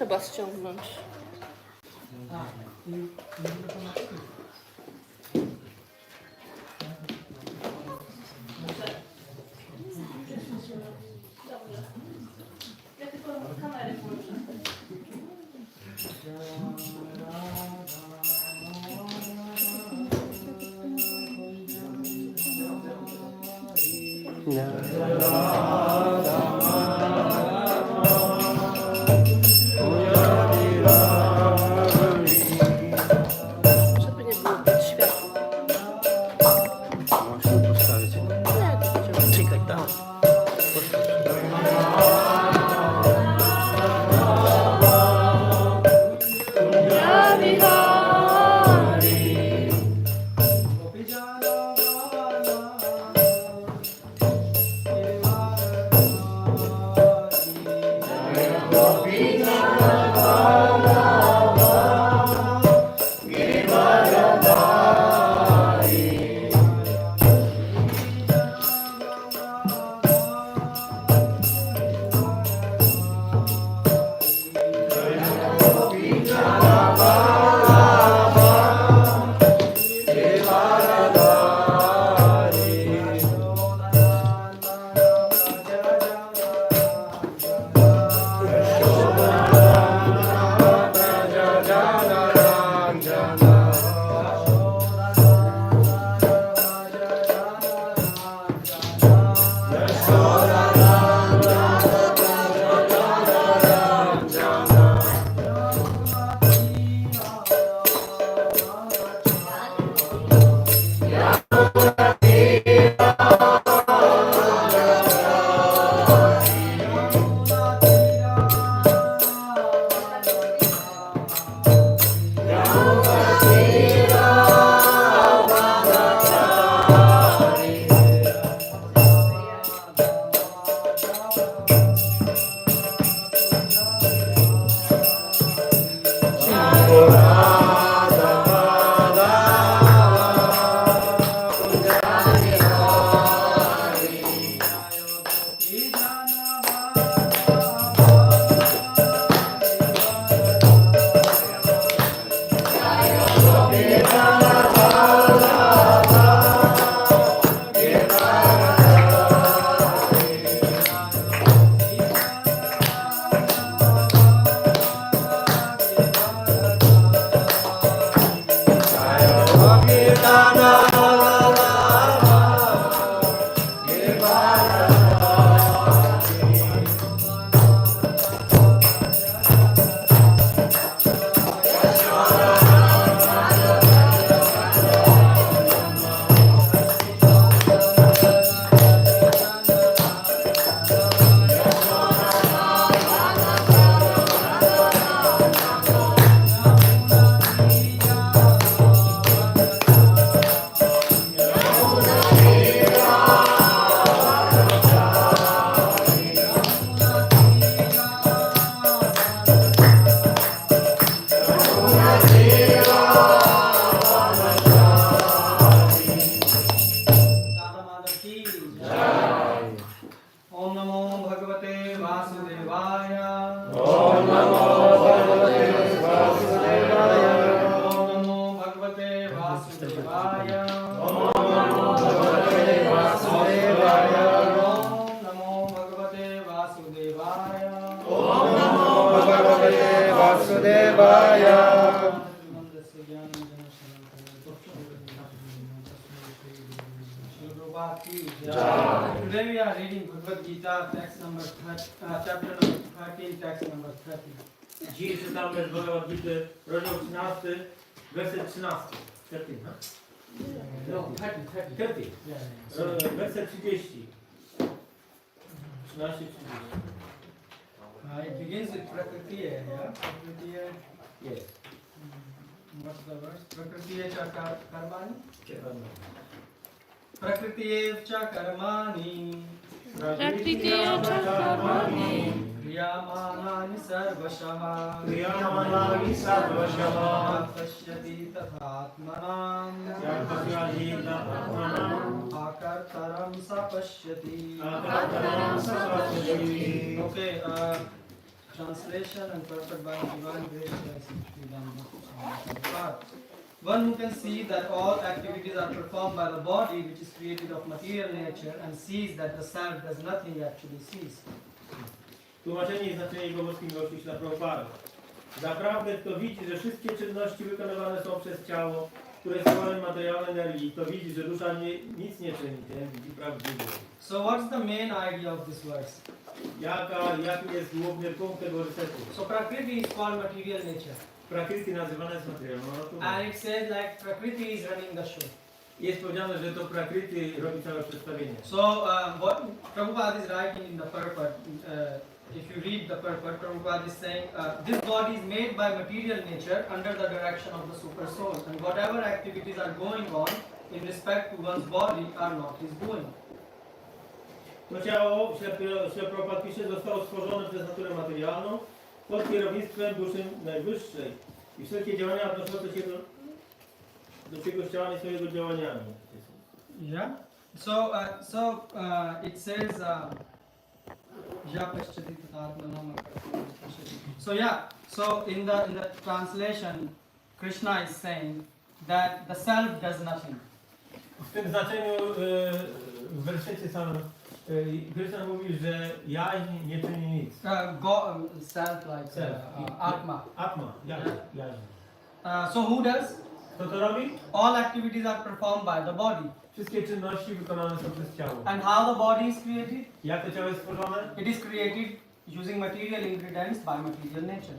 trzeba ściągnąć. Ja tylko kamerę włączę. Żeby nie było pod światło. Musimy postawić. Nie, to będzie. Czekaj, tam. Today we are reading Bagavad Gita, text number chapter number 13, text number 30. Dziś czytamy z Bagavad Gita, rozdział 13, werset 13. 13, no? No, 30. Yeah. Werset 30. 13, 30. It begins with Prakritiya, yeah? Prakritiya. Yes. What's the verse? Prakritiya cha karmani? Prakritiya cha karmani. Prakritiya cha karmani. Kriyamanani sarvashaha. Kriyamanani sarvashaha. Pashyati tathatmanam. Pashyati tathatmanam. Akartaram sapashyati. Akartaram sapashyati. Okay, translation and purport by divine grace be done. One who can see that all activities are performed by the body which is created of material nature and sees that the self does nothing actually sees. Tłumaczenie i znaczenie jego boskiej miłości śla Prabhupada. Zaprawdę kto widzi, że wszystkie czynności wykonywane są przez ciało, które jest stworem materialnej energii, kto widzi, że dusza nic nie czyni, ten widzi prawdziwie. So what's the main idea of this verse? Jaki jest główny punkt tego wersetu? So Prakriti is called material nature. Prakriti nazywane jest materialną naturą. And it says like Prakriti is running the show. Jest powiedziane, że to Prakriti robi całe przedstawienie. So what Prabhupada is writing in the purport, if you read the purport, Prabhupada is saying this body is made by material nature under the direction of the super soul, and whatever activities are going on in respect to one's body are not his doing. To ciało, źle Prabhupada pisze, zostało stworzone przez naturę materialną pod kierownictwem duszy najwyższej i wszelkie działania odnoszące się do czegoś ciała nie są jego działaniami. Yeah. It says. So in the translation, Krishna is saying that the self does nothing. W tym znaczeniu w wersecie samym Krishna mówi, że ja nie czyni nic. Self like Self. Atma. Atma, jaźń. So who does? Kto to robi? All activities are performed by the body. Wszystkie czynności wykonane są przez ciało. And how the body is created? Jak to ciało jest stworzone? It is created using material ingredients by material nature.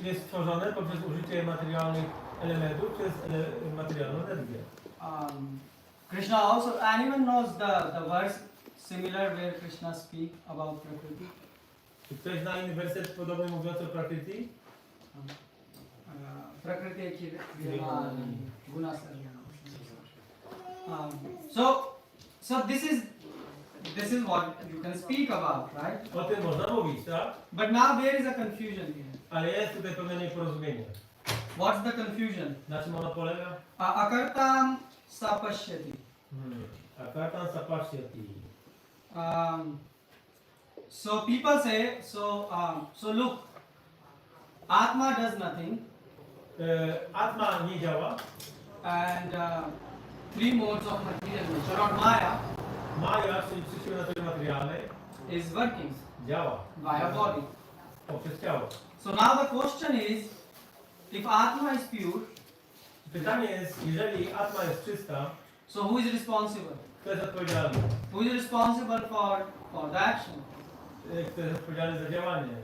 Jest stworzone poprzez użycie materialnych elementów przez materialną energię. Krishna also, anyone knows the verse similar where Krishna speak about Prakriti? Czy ktoś zna inny werset podobny mówiący o Prakriti? Prakriti so this is what you can speak about, right? O tym można mówić, tak? But now there is a confusion here. Ale jest tutaj pewne nieporozumienie. What's the confusion? Na czym ono polega? Akartam sapashyati. Akartam sapashyati. So people say, so look, Atma does nothing. Atma nie działa. And three modes of material nature or Maya Maja, czyli przyczyna natury materialnej, is working działa via body. poprzez ciało. So now the question is, if Atma is pure, Pytanie jest, jeżeli Atma jest czysta, so who is responsible? kto jest odpowiedzialny? Who is responsible for the action? Kto jest odpowiedzialny za działanie?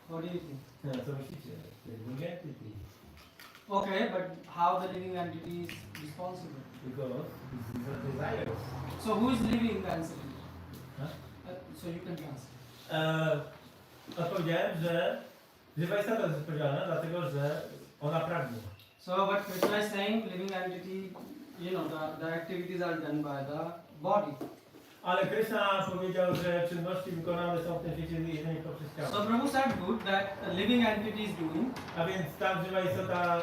What do you think? Co myślicie? Living entity. Okay, but how the living entity is responsible? Because these are desires. So who is living the entity? Huh? So you can translate. Odpowiedziałem, że żywa istota jest odpowiedzialna, dlatego że ona pragnie. So what Krishna is saying, living entity, the activities are done by the body. Ale Krishna powiedział, że czynności wykonane są w tym świecie jedynie poprzez ciało. So Prabhu said good that a living entity is doing. A więc tam żywa istota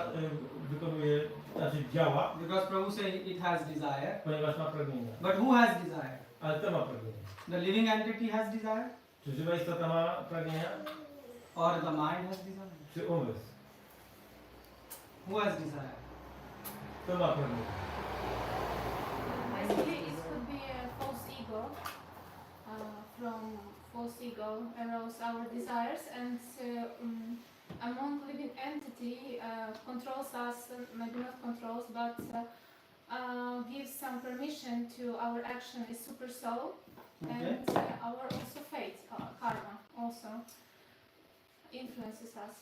wykonuje, znaczy działa, Because Prabhu said it has desire. ponieważ ma pragnienia. But who has desire? Ale kto ma pragnienia? The living entity has desire? Czy żywa istota ma pragnienia? Or the mind has desire? Czy umysł? Who has desire? Kto ma pragnienia? Basically, it could be a false ego. From false ego arouse our desires, and among living entity controls us, maybe not controls, but gives some permission to our action is super soul, and our also fate, karma, also influences us.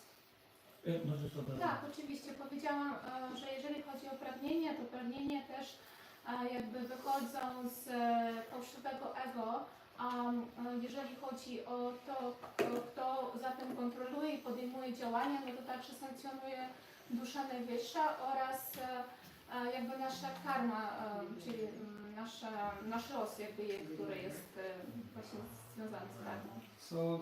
Możesz to Tak, oczywiście. Powiedziałam, że jeżeli chodzi o pragnienie, to pragnienie też jakby wychodzą z fałszywego ego, a jeżeli chodzi o to, kto za tym kontroluje i podejmuje działania, no to także sankcjonuje dusza najwyższa oraz jakby nasza karma, czyli nasz los, jakby, który jest właśnie związany z karmą.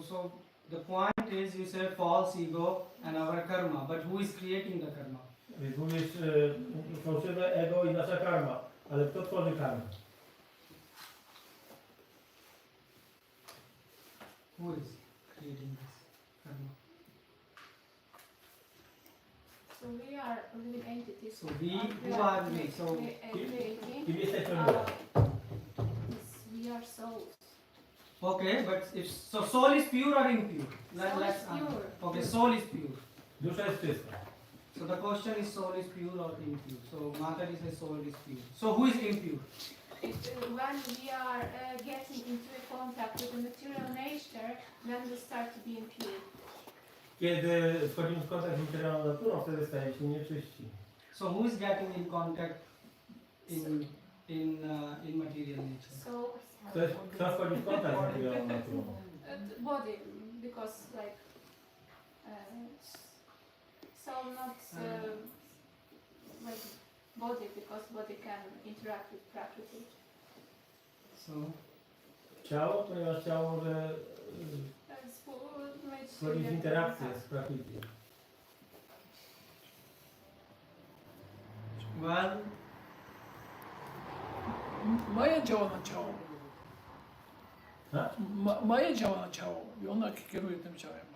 So the point is, you say false ego and our karma, but who is creating the karma? Więc mówisz fałszywe ego i nasza karma, ale kto tworzy karmę? Who is creating this? So we are living entities. So who are we? So Creating. Kim jesteśmy my? We are souls. okay, but if so, soul is pure or impure? Soul Let's is pure. Okay, soul is pure. Dusza jest czysta. So the question is soul is pure or impure. So Mataji says soul is pure. So who is impure? When we are getting into a contact with the material nature, then we start to be impure. Kiedy wchodzimy w kontakt z materialną naturą, wtedy stajemy się nieczyści. So who is getting in contact in material nature? So Kto wchodzi w kontakt z materialną naturą? body, because like soul not like body, because body can interact with prakriti. So Ciało, ponieważ ciało może wchodzić w interakcję z prakriti. well, Maja działa na ciało. Tak? Maja działa na ciało i ona kieruje tym ciałem.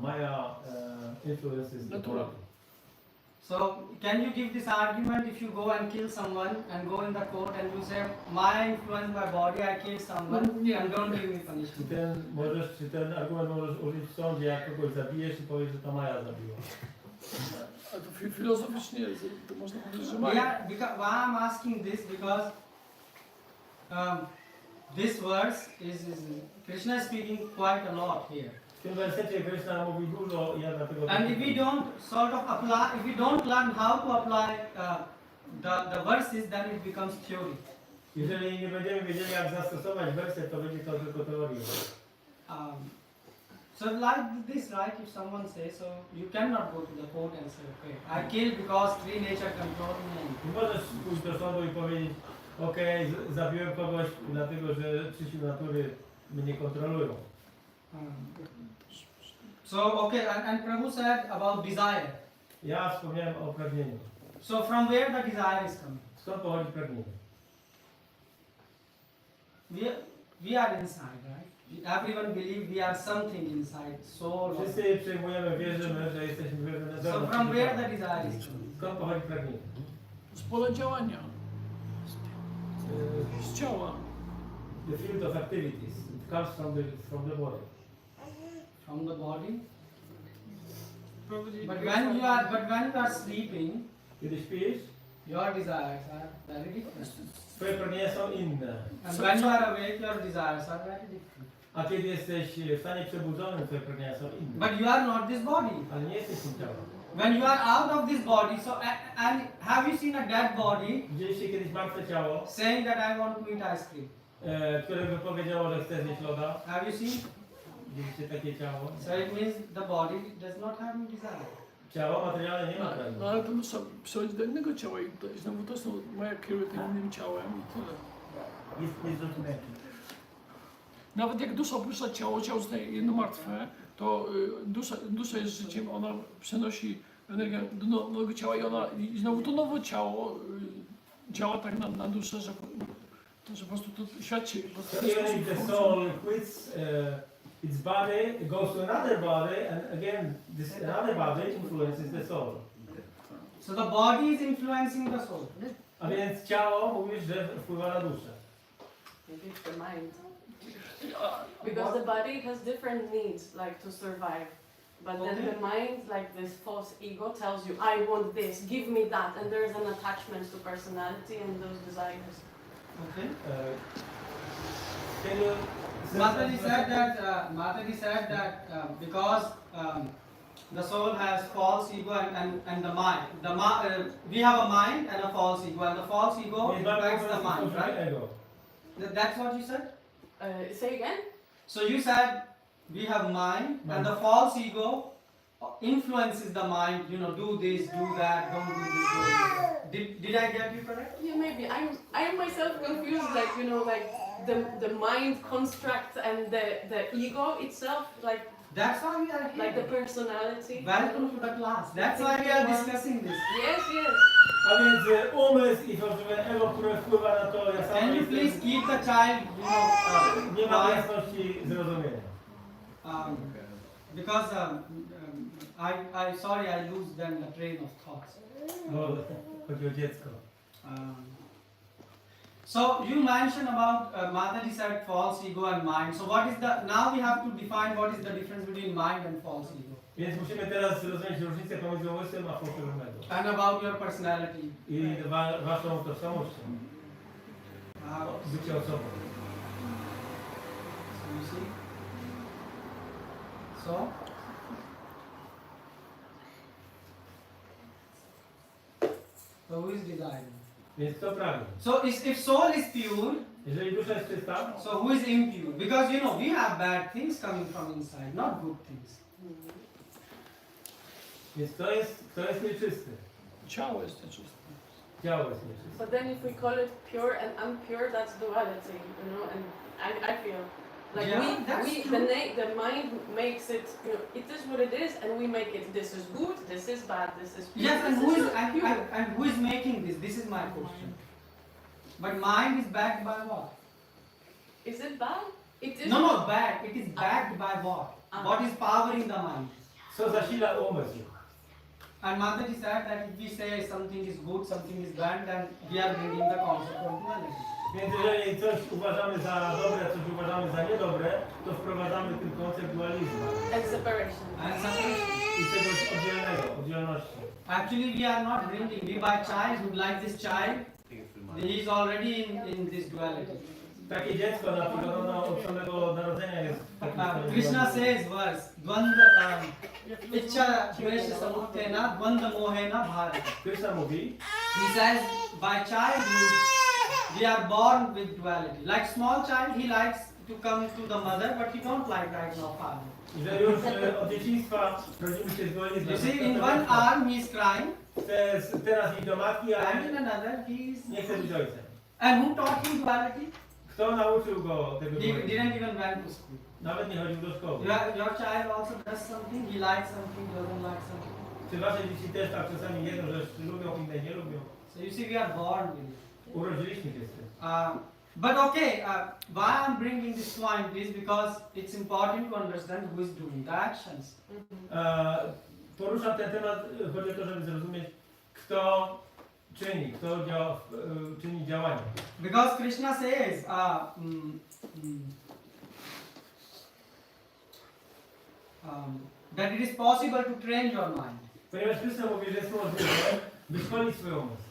Maya influences the Natura. body. so can you give this argument if you go and kill someone and go in the court and you say my influence my body, I killed someone and don't give me punishment? Ten argument możesz użyć w sądzie, jak kogoś zabijesz i powiesz, że to Maja zabiła. A to filozoficznie to można powiedzieć, że Why Maja. I'm asking this because this verse is Krishna is speaking quite a lot here. W tym wersecie Krishna mówi dużo i ja dlatego... And if we don't sort of apply, if we don't learn how to apply the verses, then it becomes theory. Jeżeli nie będziemy wiedzieli, jak zastosować werset, to będzie to tylko teorią. So like this, right? If someone says so, you cannot go to the court and say, okay, I killed because three nature control me. Nie możesz pójść do sądu i powiedzieć, okej, zabiłem kogoś, dlatego że trzy siły natury mnie kontrolują. So okay, and Prabhu said about desire. Ja wspomniałem o pragnieniu. So from where the desire is coming? Skąd pochodzi pragnienie? We are inside, right? Everyone believe we are something inside, soul. Wszyscy przyjmujemy, wierzymy, że jesteśmy wewnętrznie. So from where the desire is coming? Skąd pochodzi pragnienie? Z pola działania, z ciała. The field of activities. It comes from the body. From the body. Prowadzi- But when you are sleeping, Kiedy śpisz, your desires are very different. twoje pragnienia są inne. And when you are awake, your desires are very different. A kiedy jesteś w stanie przebudzonym, twoje pragnienia są inne. But you are not this body. Ale nie jesteś tym ciałem. When you are out of this body, so and have you seen a dead body Widzieliście kiedyś martwe ciało, saying that I want to eat ice cream? które wypowiedziało, że chce zjeść loda? Have you seen? Widzieliście takie ciało? So it means the body does not have any desire. Ciało materialne nie ma No pragnienia. ale to trzeba przechodzić do innego ciała i znowu to są Maja kieruje tym innym ciałem i tyle. Jest niezrozumiałe. Nawet jak dusza opuszcza ciało, ciało zostaje jedno martwe, to dusza jest życiem, ona przenosi energię do nowego ciała i znowu to nowe ciało działa tak na duszę, że po prostu to świat się po prostu Even if the soul quits its body, it goes to another body, and again, this another body influences the soul. So the body is influencing the soul. A więc ciało, mówisz, że wpływa na duszę. Maybe it's the mind. Because the body has different needs, like to survive. But then the mind, like this false ego, tells you, I want this, give me that. And there's an attachment to personality and those desires. Okay. Can you... Mataji said that because the soul has false ego and the mind. We have a mind and a false ego, and the false ego impacts the mind, right? That's what you said? Say again? So you said we have mind and the false ego influences the mind, you know, do this, do that, don't do this, don't do that. Did I get you correct? Yeah, maybe. I am myself confused, like, you know, like the mind construct and the ego itself, like That's why we are here. the personality. Welcome to the class. That's why we are discussing this. Yes, yes. A więc umysł i fałszywe ego, które wpływa na to, ja sam Can you please keep the child, you know, nie ma quiet? jasności zrozumienia. Because Sorry, I lose then the train of thoughts. Bo chodzi o dziecko. So you mentioned about Mataji said false ego and mind. So what is the, now we have to define what is the difference between mind and false ego. Więc musimy teraz rozumieć różnicę pomiędzy umysłem a fałszywym ego. And about your personality. I waszą tożsamością. Bycie osobą. So you see? So? So who is desiring? Więc kto pragnie? So if soul is pure, Jeżeli dusza jest czysta, so who is impure? Because you know we have bad things coming from inside, not good things. więc kto jest nieczysty? Ciało jest nieczyste. Ciało jest nieczyste. But then if we call it pure and impure, that's duality, you know, and I feel like Yeah, that's we true. the mind makes it, you know, it is what it is, and we make it, this is good, this is bad, this is pure, Yes, and this who is is not pure. and who is making this? This is my question. But mind is backed by what? Is it bad? It is No, not bad. It is backed by what? What is powering the mind? Co zasila umysł? And Mataji said that if we say something is good, something is bad, then we are bringing the concept of duality. Więc jeżeli coś uważamy za dobre, a coś uważamy za niedobre, to wprowadzamy ten koncept dualizmu and separation. And separation. i czegoś oddzielnego, oddzielności. Actually, we are not bringing. We by childhood, like this child, he is already in this duality. Takie dziecko na przykład ono od samego narodzenia jest w takim stanie Krishna dualizmu. says verse, Dvanda Ichcha Dvesha Samuttena Dvanda Mohena Bharata. Krishna mówi, He says, by childhood, we are born with duality. Like small child, he likes to come to the mother, but he don't like right now father. że już od dzieciństwa rodzimy się z dualizmem. You see, in one arm he is crying, Chce teraz iść do matki, a and in another he is. nie chce być ojcem. And who taught him duality? Kto nauczył go tego He dualizmu? didn't even went to school. Nawet nie chodził do szkoły. Your child also does something, he likes something, doesn't like something. Czy wasze dzieci też tak czasami jedną rzecz lubią, inne nie lubią? So you see, we are born with it. Urodziliśmy się z tym. But okay, why I'm bringing this point is because it's important to understand who is doing the actions. Poruszam ten temat, chodzi o to, żeby zrozumieć, kto czyni, czyni działania. Because Krishna says, that it is possible to train your mind. Ponieważ Krishna mówi, że jest możliwe wyszkolić swój umysł.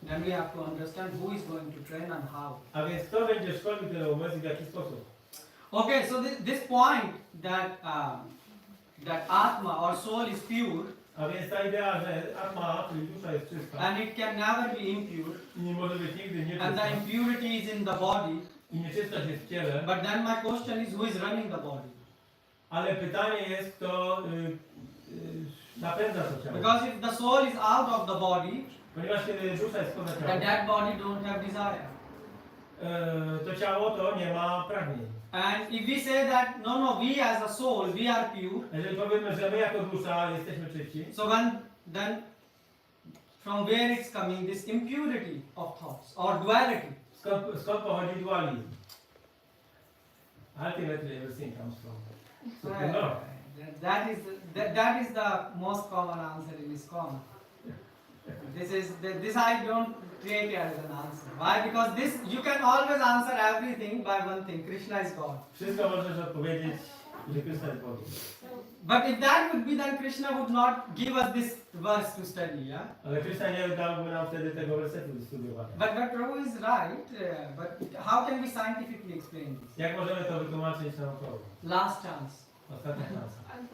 Then we have to understand who is going to train and how. A więc kto będzie szkolił ten umysł i w jaki sposób? Okay, so this point that that Atma or soul is pure A więc ta idea, że atma, czyli dusza jest czysta and it can never be impure, i nie może być nigdy and the nieczysta impurity is in the body. i nieczystość jest w ciele, But then my question is, who is running the body? ale pytanie jest, kto napędza to ciało. Because if the soul is out of the body, Ponieważ kiedy dusza jest poza the ciałem, dead body don't have desire. to ciało to nie ma pragnień. And if we say that no, we as a soul, we are pure, Jeżeli powiemy, że my jako dusza jesteśmy czyści, so then from where it's coming this impurity of thoughts or duality? skąd pochodzi dualizm? Ultimately everything comes from the Lord. That is the most common answer in ISKCON. This I don't take it as an answer. Why? Because this you can always answer everything by one thing: Krishna is God. Wszystko możesz odpowiedzieć, że Krishna jest Bogiem. But if that would be, then Krishna would not give us this verse to study, yeah? Ale Krishna nie dałby nam wtedy tego wersetu do studiowania. But Prabhu is right, but how can we scientifically explain this? Jak możemy to wytłumaczyć naukowo? Last chance. Ostatnia szansa. And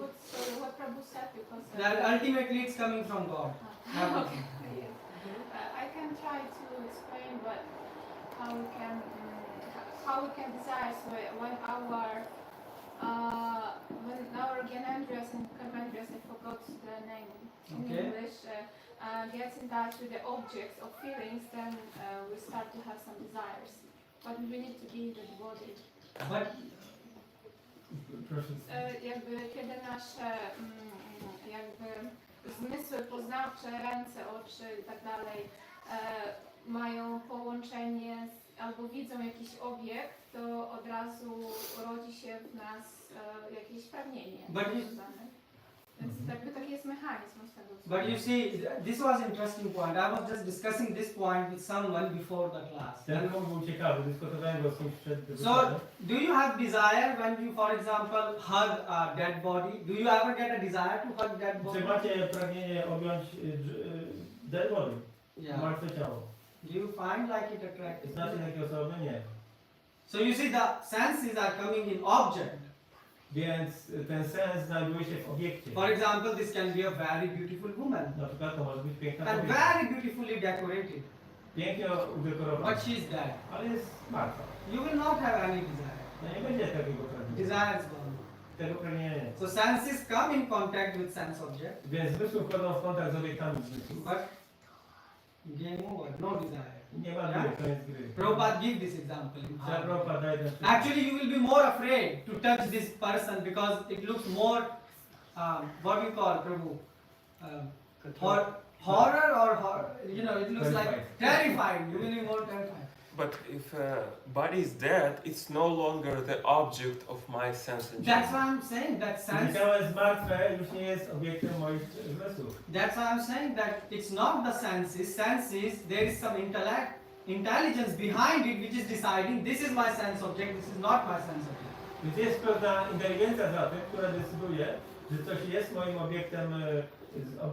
what Prabhu said, because That ultimately it's coming from God. okay, yes. I can try to explain, but how we can desire. So when our Gyanendras and Karmendras, I forgot the name in Okay. English, gets in touch with the objects of feelings, then we start to have some desires. But we need to be the body. But Proszę. Jakby kiedy nasze jakby zmysły poznawcze, ręce, oczy i tak dalej mają połączenie albo widzą jakiś obiekt, to od razu rodzi się w nas jakieś pragnienie But związane. Więc jakby taki jest mechanizm z tego. co- But you see, this was interesting point. I was just discussing this point with someone before the class. Ten punkt był ciekawy, dyskutowałem go z kimś przed So, wykładem. do you have desire when you, for example, hug a dead body? Do you ever get a desire to hug dead body? Czy macie pragnienie objąć dead body? Yeah. Martwe ciało. Do you find like it attractive? Znacie takie osoby? Nie. So you see, the senses are coming in object. Więc ten sens znajduje się w obiekcie. For example, this can be a very beautiful woman Na przykład to może być piękna and kobieta. very beautifully decorated, Pięknie udekorowana, but she is dead. ale jest martwa. You will not have any desire. No nie będzie takiego pragnienia. Desire is gone. Tego pragnienia nie. So senses come in contact with sense object, Więc zmysły wchodzą w kontakt z obiektami zmysłu. but game over, no desire. Nie ma gry, koniec gry. Prabhupada give this example. in Trzeba Bhagavad. Prabhupada daje ten przykład. Actually, you will be more afraid to touch this person because it looks more, what we call Prabhu, horror or horror. You know, it looks like terrifying. You will be more terrified. But if body is dead, it's no longer the object of my sense That's enjoyment. why I'm saying that Kiedy sense. ciało jest martwe, już nie jest obiektem moich zmysłów. That's why I'm saying that it's not the senses. Senses, there is some intelligence behind it which is deciding this is my sense object, this is not my sense object. Więc jest pewna inteligencja za tym, która decyduje, że coś jest moim obiektem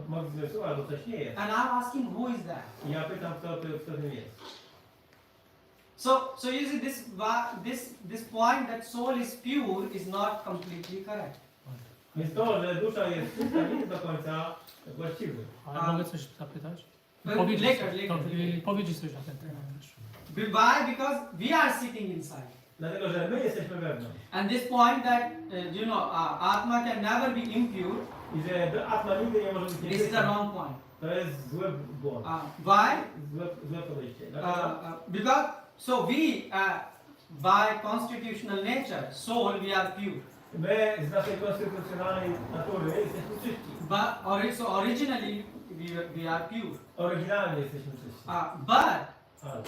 moich zmysłów, albo coś nie jest. And I'm asking who is that? I ja pytam, kto tym jest. So you see this point that soul is pure is not completely correct. Więc to, że dusza jest czysta, nie jest do końca właściwy. Ale mogę coś zapytać? Well, Powiedzieć, later. powiedzieć coś na ten temat też. Why? Because we are sitting inside. Dlatego, że my jesteśmy wewnątrz. And this point that, Atma can never be impure, I że Atma nigdy nie może być this is the nieczysta. wrong point. To jest zły błąd. Why? Złe podejście. Dlaczego? Because, so we, by constitutional nature, soul, we are pure. My z naszej konstytucjonalnej natury jesteśmy czyści. But, so originally, we are pure. Oryginalnie jesteśmy czyści. But, Ale,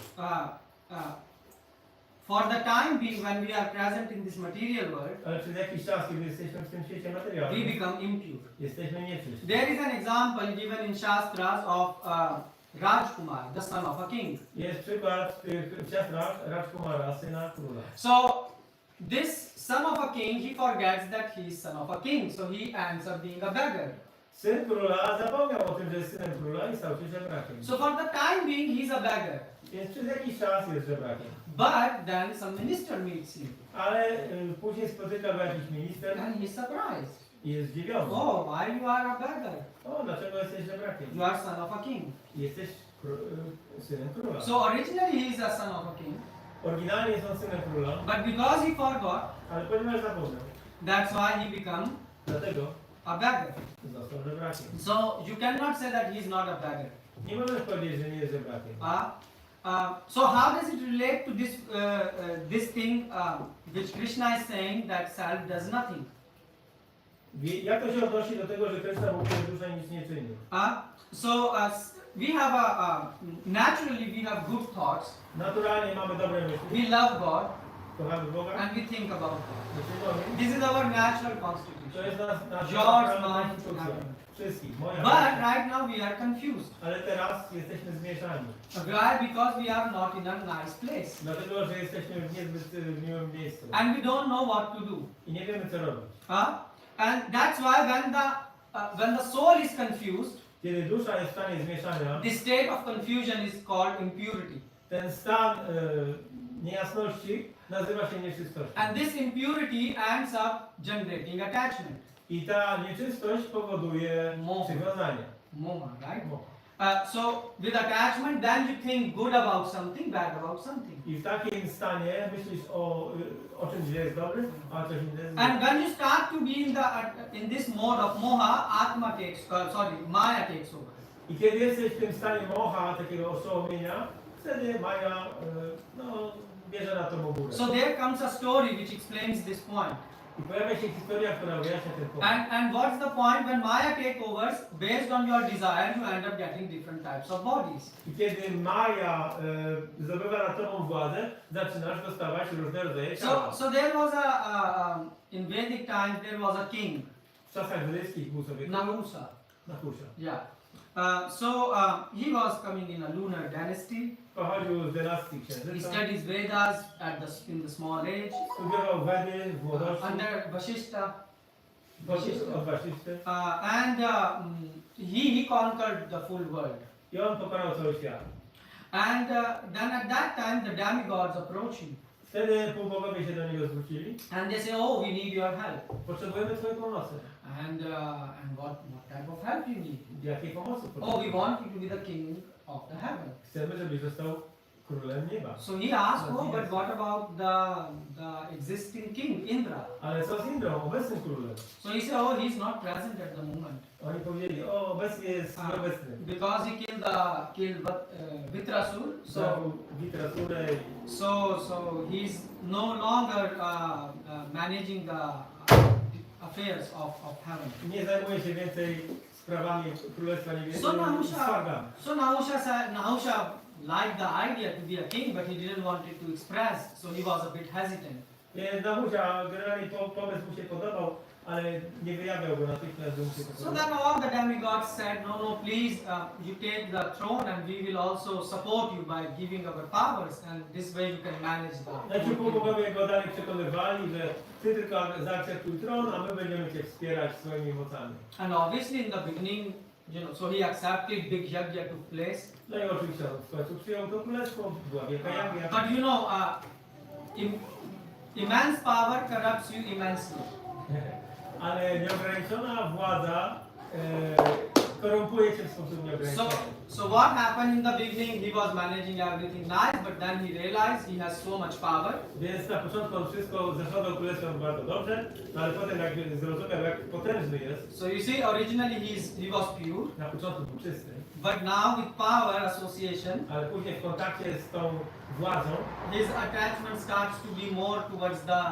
for the time being, when we are present in this material world, ale przez jakiś czas, kiedy jesteśmy w tym świecie we materialnym, become impure. jesteśmy nieczyści. There is an example given in Shastras of Rajkumar, the son of a king. Jest przykład w siostrach Rajkumara, syna króla. So, this son of a king, he forgets that he is son of a king, so he ends up being a beggar. Syn króla zapomniał o tym, że jest synem króla i stał się żebrakiem. So, for the time being, he's a beggar. Więc przez jakiś czas jest żebrakiem. But then some minister meets him, Ale później spotyka go jakiś minister and he's surprised. i jest zdziwiony. Oh, why you are a beggar? O, dlaczego jesteś żebrakiem? You are son of a king. Jesteś synem króla. So, originally he is a son of a king, Oryginalnie jest on synem króla, but because he forgot, ale ponieważ zapomniał, that's why he become dlatego a beggar. został żebrakiem. So, you cannot say that he is not a beggar. Nie możesz powiedzieć, że nie jest żebrakiem. So how does it relate to this thing which Krishna is saying that self does nothing? Jak to się odnosi do tego, że Krishna mówi, że dusza nic nie czyni? We have naturally we have good thoughts. Naturalnie mamy dobre myśli, We love God kochamy Boga, and we think about God. myślimy o Nim. This is our natural To constitution. jest nasza Yours, naturalna mine, konstytucja. everyone. Wszystkich, moja. But nasza. right now we are confused. Ale teraz jesteśmy zmieszani. Why? Because we are not in a nice place. Dlatego, że jesteśmy w niezbyt miłym miejscu. And we don't know what to do. I nie wiemy, co robić. And that's why when the soul is confused, Kiedy dusza jest w stanie zmieszania, this state of confusion is called impurity. ten stan niejasności nazywa się nieczystością. And this impurity ends up generating attachment. I ta nieczystość powoduje przywiązanie. Moha, right? So with attachment, then you think good about something, bad about something. I w takim stanie myślisz o czymś, że jest dobry, a coś innego jest And złe. when you start to be in this mode of moha, Atma Maya takes over. I kiedy jesteś w tym stanie moha, takiego oszołomienia, wtedy Maja bierze na to górę. So there comes a story which explains this point. I pojawia się historia, która wyjaśnia ten punkt. And what's the point when Maya take overs? Based on your desire, you end up getting different types of bodies. I kiedy Maja zdobywa nad tobą władzę, zaczynasz dostawać różne rodzaje ciała. So there was in Vedic times there was a king. W czasach brytyjskich był sobie Nahusha. Nahusha. Yeah. He was coming in a lunar dynasty. Pochodził z dynastii He księżyca. studies Vedas in the small age. Studiował Wedy w młodości. Under Vashishta. Od Waszysty. He conquered the full world. I on pokonał cały świat. And then at that time the demigods approach him Wtedy półbogowie się do niego zwrócili. and they say, "Oh, we need your help." Potrzebujemy twojej pomocy. And what type of help you need? Jakiej pomocy Oh, we potrzebujemy? want you to be the king of the heaven. Chcemy, żebyś został królem nieba. So he asked, "Oh, but what about the existing king Indra?" Ale co z Indrą, obecnym królem? So he said, "Oh, he's not present at the moment Oni powiedzieli, o, obecnie jest nieobecny. because he killed Vitrasur. Zabił Witrasurę i So he's no longer managing the affairs of heaven." nie zajmuje się więcej sprawami Królestwa So Niebieskiego i skargami. Nahusha liked the idea to be a king, but he didn't want it to express, so he was a bit hesitant. Nahusza, generalnie pomysł mu się podobał, ale nie wyjawiał go natychmiast, że mu się to So podoba. then all the demigods said, "No, please, you take the throne and we will also support you by giving our powers, and this way you can manage the whole Najpierw kingdom." półbogowie go dalej przekonywali, że ty tylko zaakceptuj tron, a my będziemy cię wspierać swoimi mocami. And obviously in the beginning, so he accepted, big yajna took place. No i oczywiście on w końcu przyjął to królestwo, była wielka jagna. But immense power corrupts you immensely. Ale nieograniczona władza korumpuje cię w sposób nieograniczony. So what happened in the beginning? He was managing everything nice, but then he realized he has so much power. Więc na początku on wszystko zarządzał królestwem bardzo dobrze, no ale potem jak zrozumiał, jak potężny jest, So you see, originally he was pure, na początku był czysty, but now with power association, ale później w kontakcie z tą władzą his attachment starts to be more towards the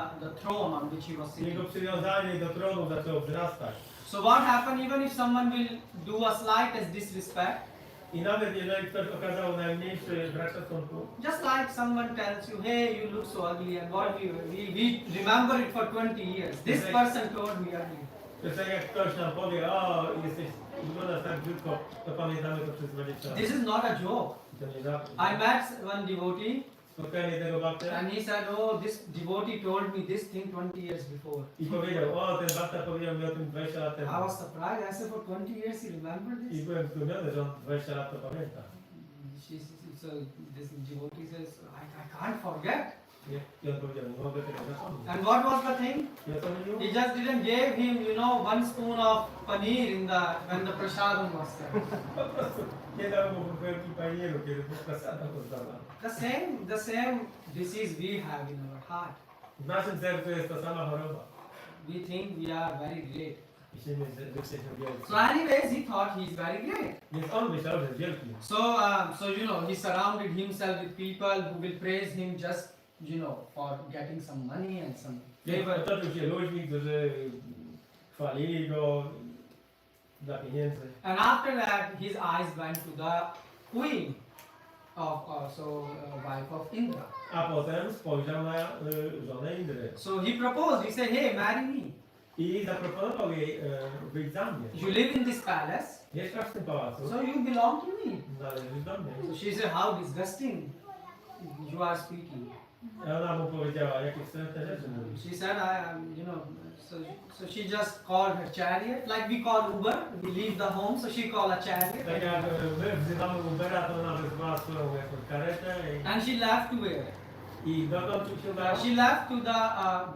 throne on which he was jego sitting. przywiązanie do tronu zaczęło wzrastać. So what happened even if someone will do a slightest disrespect, I nawet jeżeli ktoś okazał najmniejszy brak szacunku, just like someone tells you, "Hey, you look so ugly," and what we remember it for 20 years. This person told me ugly. to tak jak ktoś nam powie, o, wyglądasz tak brzydko, to pamiętamy to przez 20 lat. This is not a joke. I to nie za... I met one devotee Spotkałem jednego babcia and he said, "Oh, this devotee told me this thing 20 years before." i powiedział, o, ten babcia powiedział mi o tym 20 lat temu. I was surprised. I said, "For 20 years he remembered I this?" byłem zdumiony, że on 20 lat to pamięta. So this devotee says, I can't forget." I on powiedział, nie mogę tego zapomnieć. And what was the thing? I o co chodziło? He just didn't give him, one spoon of paneer when the prasadam was there. Po prostu nie dał mu bułki panieru, kiedy prasada rozdawano. The same disease we have in our heart. W naszym sercu jest ta sama choroba. We think we are very great. Myślimy, że jesteśmy wielcy. So anyways, he thought he's very great. Więc on myślał, że jest wielki. So he surrounded himself with people who will praise him just, for getting some money and some Więc favor. otoczył się ludźmi, którzy chwalili go dla pieniędzy. And after that, his eyes went to the queen wife of Indra. A potem spojrzał na żonę Indry. So he proposed. He said, "Hey, marry me. I zaproponował jej wyjść za mnie. You live in this palace, Mieszkasz w tym pałacu, so you belong to me." należysz do mnie. So she said, "How disgusting you are speaking." I ona mu powiedziała, jakie wstrętne rzeczy mówisz. She said, so she just called her chariot, like we call Uber, we leave the home, so she called a chariot. Tak jak my wzywamy Ubera, to ona wezwała swoją jakąś karetę And she left to where? i dokąd się udała? She left to the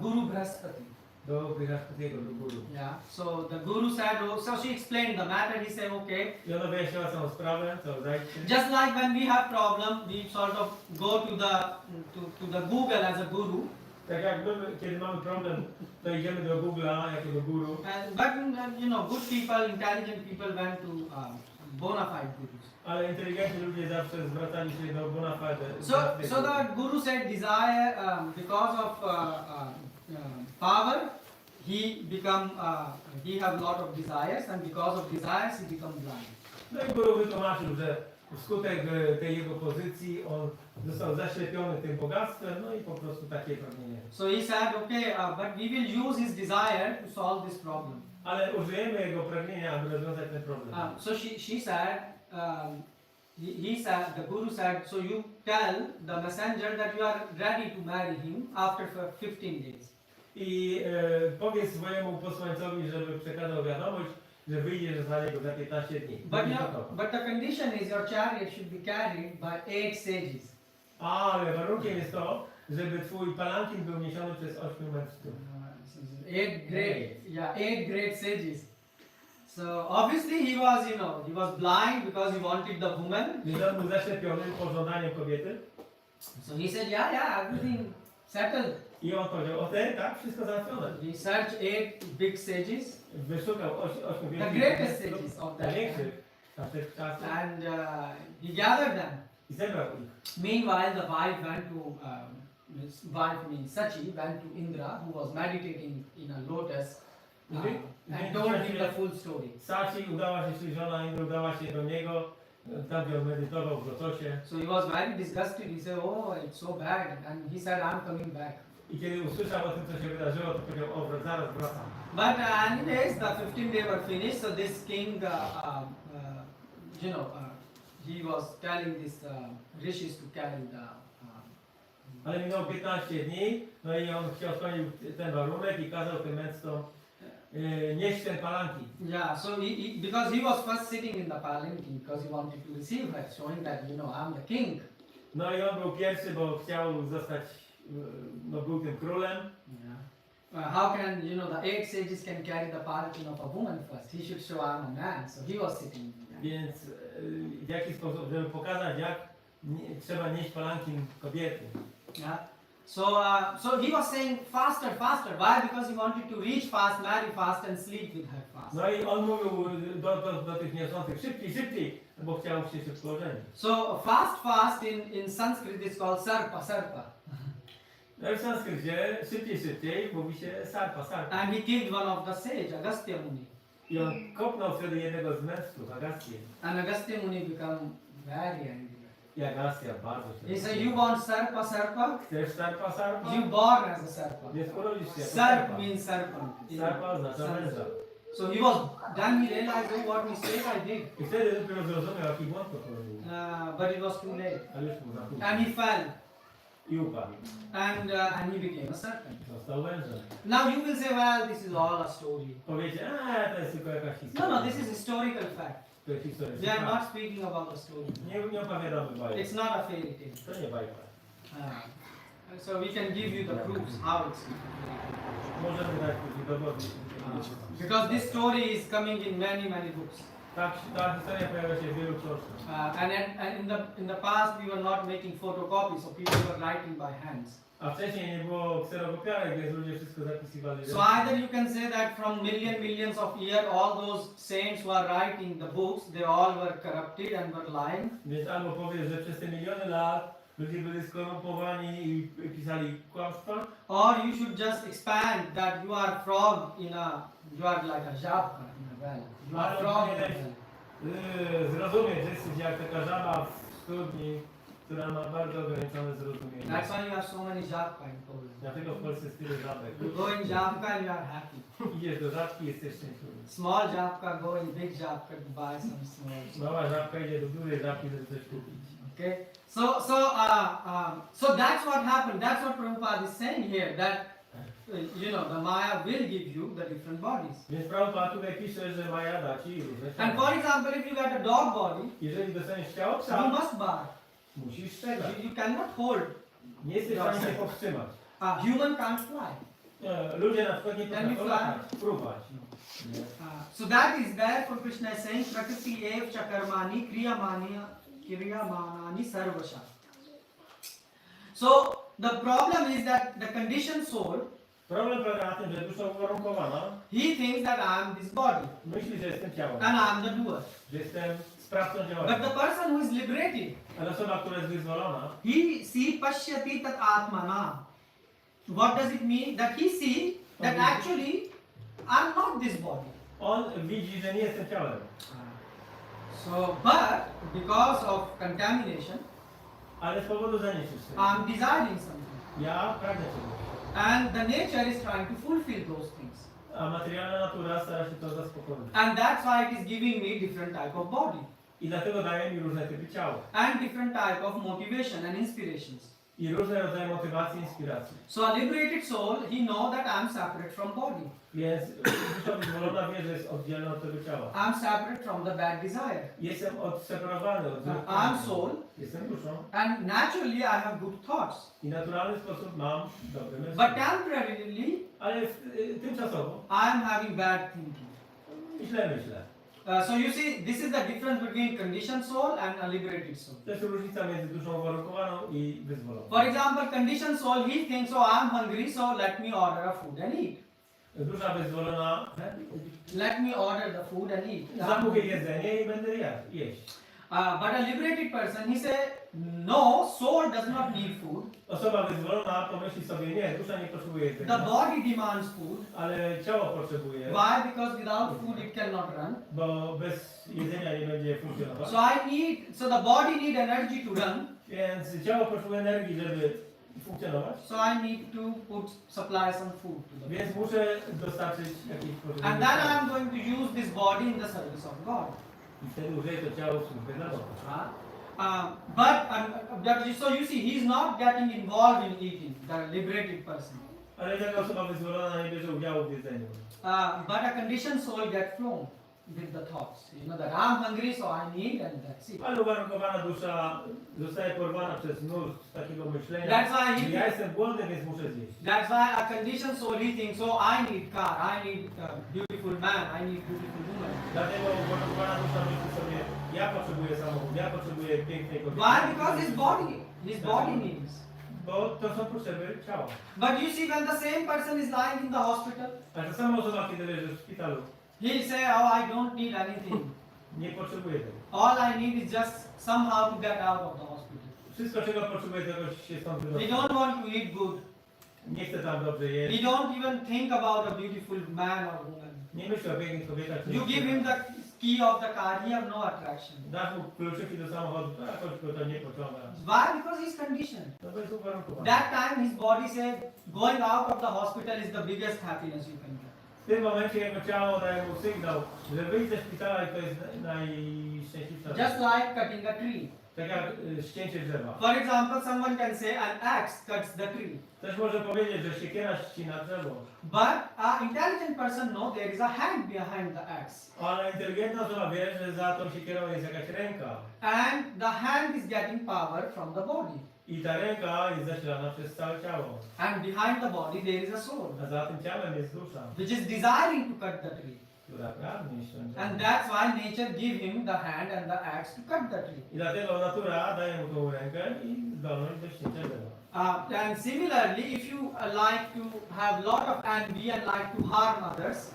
Guru Brahaspati. Do Bryhaspatiego, do góry. Yeah. So the Guru said, so she explained the matter. He said, "Okay." I ona wyjaśniła całą sprawę, całe zajście. Just like when we have problem, we sort of go to the Google as a guru. Tak jak my, kiedy mamy problem, to idziemy do Google'a jako do guru. But good people, intelligent people went to bona fide gurus. Ale inteligentni ludzie zawsze zwracali się do bona fide. So the guru said desire because of power, he have lot of desires, and because of desires he become blind. No i guru wytłumaczył, że wskutek tej jego pozycji on został zaślepiony tym bogactwem, no i po prostu takie pragnienie. So he said, okay, but we will use his desire to solve this problem. Ale użyjemy jego pragnienia, aby rozwiązać ten problem. So she said, he said, the guru said, so you tell the messenger that you are ready to marry him after 15 days. I powiedz swojemu posłańcowi, żeby przekazał wiadomość, że wyjdziesz za niego za 15 dni. But the condition is your chariot should be carried by 8 sages. Ale warunkiem jest to, żeby twój palankin był niesiony przez 8 mężczyzn. 8 great sages. So obviously he was, he was blind because he wanted the woman. Więc on był zaślepiony pożądaniem kobiety. So he said, yeah, everything settled. I on powiedział, tak, wszystko załatwione. He searched 8 big sages, Wyszukał 8 the wielkich greatest mężczyzn, sages of that time, największych tamtych czasów and he gathered them. i zebrał ich. Meanwhile, the wife went to, his wife means Sachi, went to Indra, who was meditating in a lotus, and told him the full story. Sachi udała się, czyli żona Indry udała się do niego, tam gdzie on medytował w lotosie. So he was very disgusted. He said, oh, it's so bad. And he said, I'm coming back. I kiedy usłyszał o tym, co się wydarzyło, to powiedział, zaraz wracam. But anyways, the 15 days were finished. So this king, he was telling this rishis to carry the. Ale minęło 15 dni, no i on spełnił ten warunek i kazał tym mężczyznom nieść ten palankin. Yeah, so because he was first sitting in the palanquin because he wanted to receive her, showing that I'm the king. No i on był pierwszy, bo chciał zostać, no był tym królem. Yeah. How can the 8 sages can carry the palanquin of a woman first? He should show I'm a man. So he was sitting. Więc w jaki sposób, żeby pokazać, jak trzeba nieść palankin kobiety. Yeah. So he was saying faster. Why? Because he wanted to reach fast, marry fast, and sleep with her fast. No i on mówił do tych niosących szybciej, bo chciał się szybko ożenić. So fast in Sanskrit is called sarpa. No i w sanskrycie szybciej mówi się sarpa. And he killed one of the sage, Agastya Muni. I on kopnął wtedy jednego z mężczyzn, Agastję. And Agastya Muni became very angry. I Agastya bardzo się. He said, you want sarpa? Chcesz sarpa? You born as a sarpa. Więc urodzisz się. Sarp means serpent. Sarpa oznacza męża. So he was, then he realized, oh, what mistake I did. I wtedy dopiero zrozumiał, jaki błąd popełnił. But it was too late. Ale już mu za późno. And he fell. I upadł. And he became a serpent. Został wężem. Now you will say, well, this is all a story. Powiecie, to jest tylko jakaś historia. No, this is historical fact. To jest historia. We are not speaking about a story. Nie opowiadamy bajek. It's not a fairy tale. To nie bajka. So we can give you the proofs how it's. Możemy dać później dowody. Because this story is coming in many books. Ta historia pojawia się w wielu książkach. And in the past we were not making photocopies, so people were writing by hands. A wcześniej nie było kserokopiarek, więc ludzie wszystko zapisywali. So either you can say that from millions of years, all those saints who are writing the books, they all were corrupted and were lying. Więc albo powiesz, że przez te miliony lat ludzie byli skorumpowani i pisali kłamstwa. Or you should just expand that you are frog you are like a żabka in a well. You are frog in a well. Zrozumieć, że jesteś jak taka żaba w studni, która ma bardzo ograniczone zrozumienie. That's why you have so many żabka in Poland. Dlatego w Polsce jest tyle żabek. You go in żabka and you are happy. Idziesz do żabki i jesteś szczęśliwy. Small żabka go in big żabka to buy some small. Mała żabka idzie do dużej żabki, żeby coś kupić. Okay. So that's what happened. That's what Prabhupada is saying here. That the Maya will give you the different bodies. Więc Prabhupada tutaj pisze, że Maja da ci różne And ciała. for example, if you get a dog body, Jeżeli dostaniesz ciało you psa, must bark. musisz szczegać. You cannot hold. Nie jesteś w stanie się powstrzymać. A human can't fly. Ludzie na przykład nie Can you potrafią fly? latać, próbować. So that is there for Krishna is saying Prakriti ev chakarmani kriyamanani sarvasha. So the problem is that the conditioned soul, Problem polega na tym, że dusza uwarunkowana he thinks that I am this body myśli, że jestem ciałem, and I am the doer. że jestem sprawcą But działania. the person who is liberated, Ale osoba, która jest wyzwolona, he pashyati tat atmana. What does it mean? That he see that actually I am not this body. on widzi, że nie jestem ciałem. So, but because of contamination, Ale z powodu zanieczyszczenia. I'm desiring something. Ja pragnę czegoś. And the nature is trying to fulfill those things. A materialna natura stara się to zaspokoić. And that's why it is giving me different type of body. I dlatego daje mi różne typy ciała. And different type of motivation and inspirations. I różne rodzaje motywacji i inspiracji. So a liberated soul, he know that I'm separate from body. Więc dusza wyzwolona wie, że jest oddzielna od tego ciała. I'm separate from the bad desire. Jestem odseparowany od złych I'm pomysłów. soul. Jestem duszą. And naturally I have good thoughts. I w naturalny sposób mam dobre But myśli. temporarily Ale tymczasowo I am having bad thinking. źle myślę. So you see, this is the difference between conditioned soul and a liberated soul. To jest różnica między duszą uwarunkowaną i wyzwoloną. For example, conditioned soul, he thinks, oh, I'm hungry, so let me order a food and eat. Dusza wyzwolona Let me order the food and eat. zamówię jedzenie i będę jeść. But a liberated person, he say, no, soul does not need food. Osoba wyzwolona pomyśli sobie, nie, dusza nie potrzebuje The jedzenia, body demands food. ale ciało potrzebuje, Why? Because without food it cannot run. bo bez jedzenia nie będzie funkcjonować. So the body need energy to run. Więc ciało potrzebuje energii, żeby funkcjonować, So I need to supply some food to the body. więc muszę dostarczyć jakieś And pożywienie. then I'm going to use this body in the service of God. I wtedy użyję to ciało w służbie dla Boga. So you see, he's not getting involved in eating, the liberated person. Ale taka osoba wyzwolona nie bierze udziału w jedzeniu. But a conditioned soul gets flown with the thoughts. You know that I'm hungry, so I need, and that's it. Ale uwarunkowana dusza zostaje porwana przez nurt takiego myślenia. That's why Ja jestem głodny, więc muszę zjeść. That's why a conditioned soul, he thinks, oh, I need car, I need beautiful man, I need beautiful woman. Dlatego uwarunkowana dusza myśli sobie, ja potrzebuję samochód, ja potrzebuję pięknej kobiety. Why? Because his body needs. Bo to są potrzeby ciała. But you see, when the same person is lying in the hospital, A ta sama osoba, kiedy leży w szpitalu, he'll say, oh, I don't need anything. nie potrzebuje tego. All I need is just somehow to get out of the hospital. Wszystko, czego potrzebuje, tego się stąd He wydostać. don't want to eat good. Nie chce tam dobrze He jeść. don't even think about a beautiful man or woman. Nie myśli o pięknych kobietach. czy You give him the key of the car, he have no attraction. Dasz mu kluczyki do samochodu, to jakoś go to nie pociąga. Why? Because he's conditioned. No to jest uwarunkowane. That time his body says going out of the hospital is the biggest happiness you can get. W tym momencie jego ciało daje mu sygnał, że wyjść ze szpitala i to jest najszczęśliwsza rzecz. Just like cutting a tree. Tak jak ścięcie drzewa. For example, someone can say an axe cuts the tree. Ktoś może powiedzieć, że siekiera ścina drzewo. But an intelligent person knows there is a hand behind the axe. Ale inteligentna osoba wie, że za tą siekierą jest jakaś ręka. And the hand is getting power from the body. I ta ręka jest zasilana przez całe ciało. And behind the body there is a soul, A za tym ciałem jest dusza, which is desiring to cut the tree. która pragnie ściąć And drzewo. that's why nature give him the hand and the axe to cut the tree. I dlatego natura daje mu tą rękę i zdolność do ścięcia drzewa. And similarly, if you like to have lot of envy and like to harm others,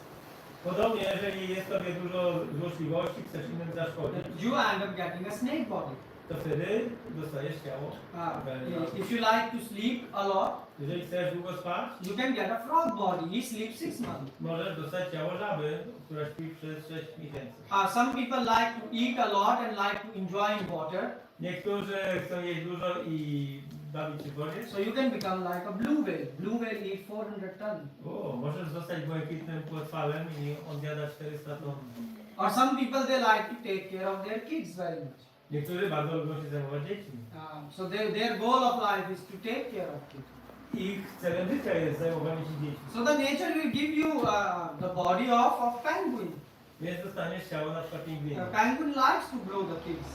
Podobnie, jeżeli jest tobie dużo złośliwości, chcesz innym zaszkodzić, you end up getting a snake body. to wtedy dostajesz ciało. If you like to sleep a lot, Jeżeli chcesz długo spać, you can get a frog body. He sleeps 6 months. możesz dostać ciało żaby, która śpi przez 6 miesięcy. Some people like to eat a lot and like to enjoy in water. Niektórzy chcą jeść dużo i bawić się w wodzie. So you can become like a blue whale. Blue whale eat 400 tons. O, możesz zostać błękitnym płotwalem i on zjada 400 ton. Or some people they like to take care of their kids very much. Niektórzy bardzo lubią się zajmować dziećmi. So their goal of life is to take care of kids. Ich celem życia jest zajmowanie się dziećmi. So the nature will give you the body of penguin. Więc dostaniesz ciało na przykład pingwinu. Penguin likes to grow the kids.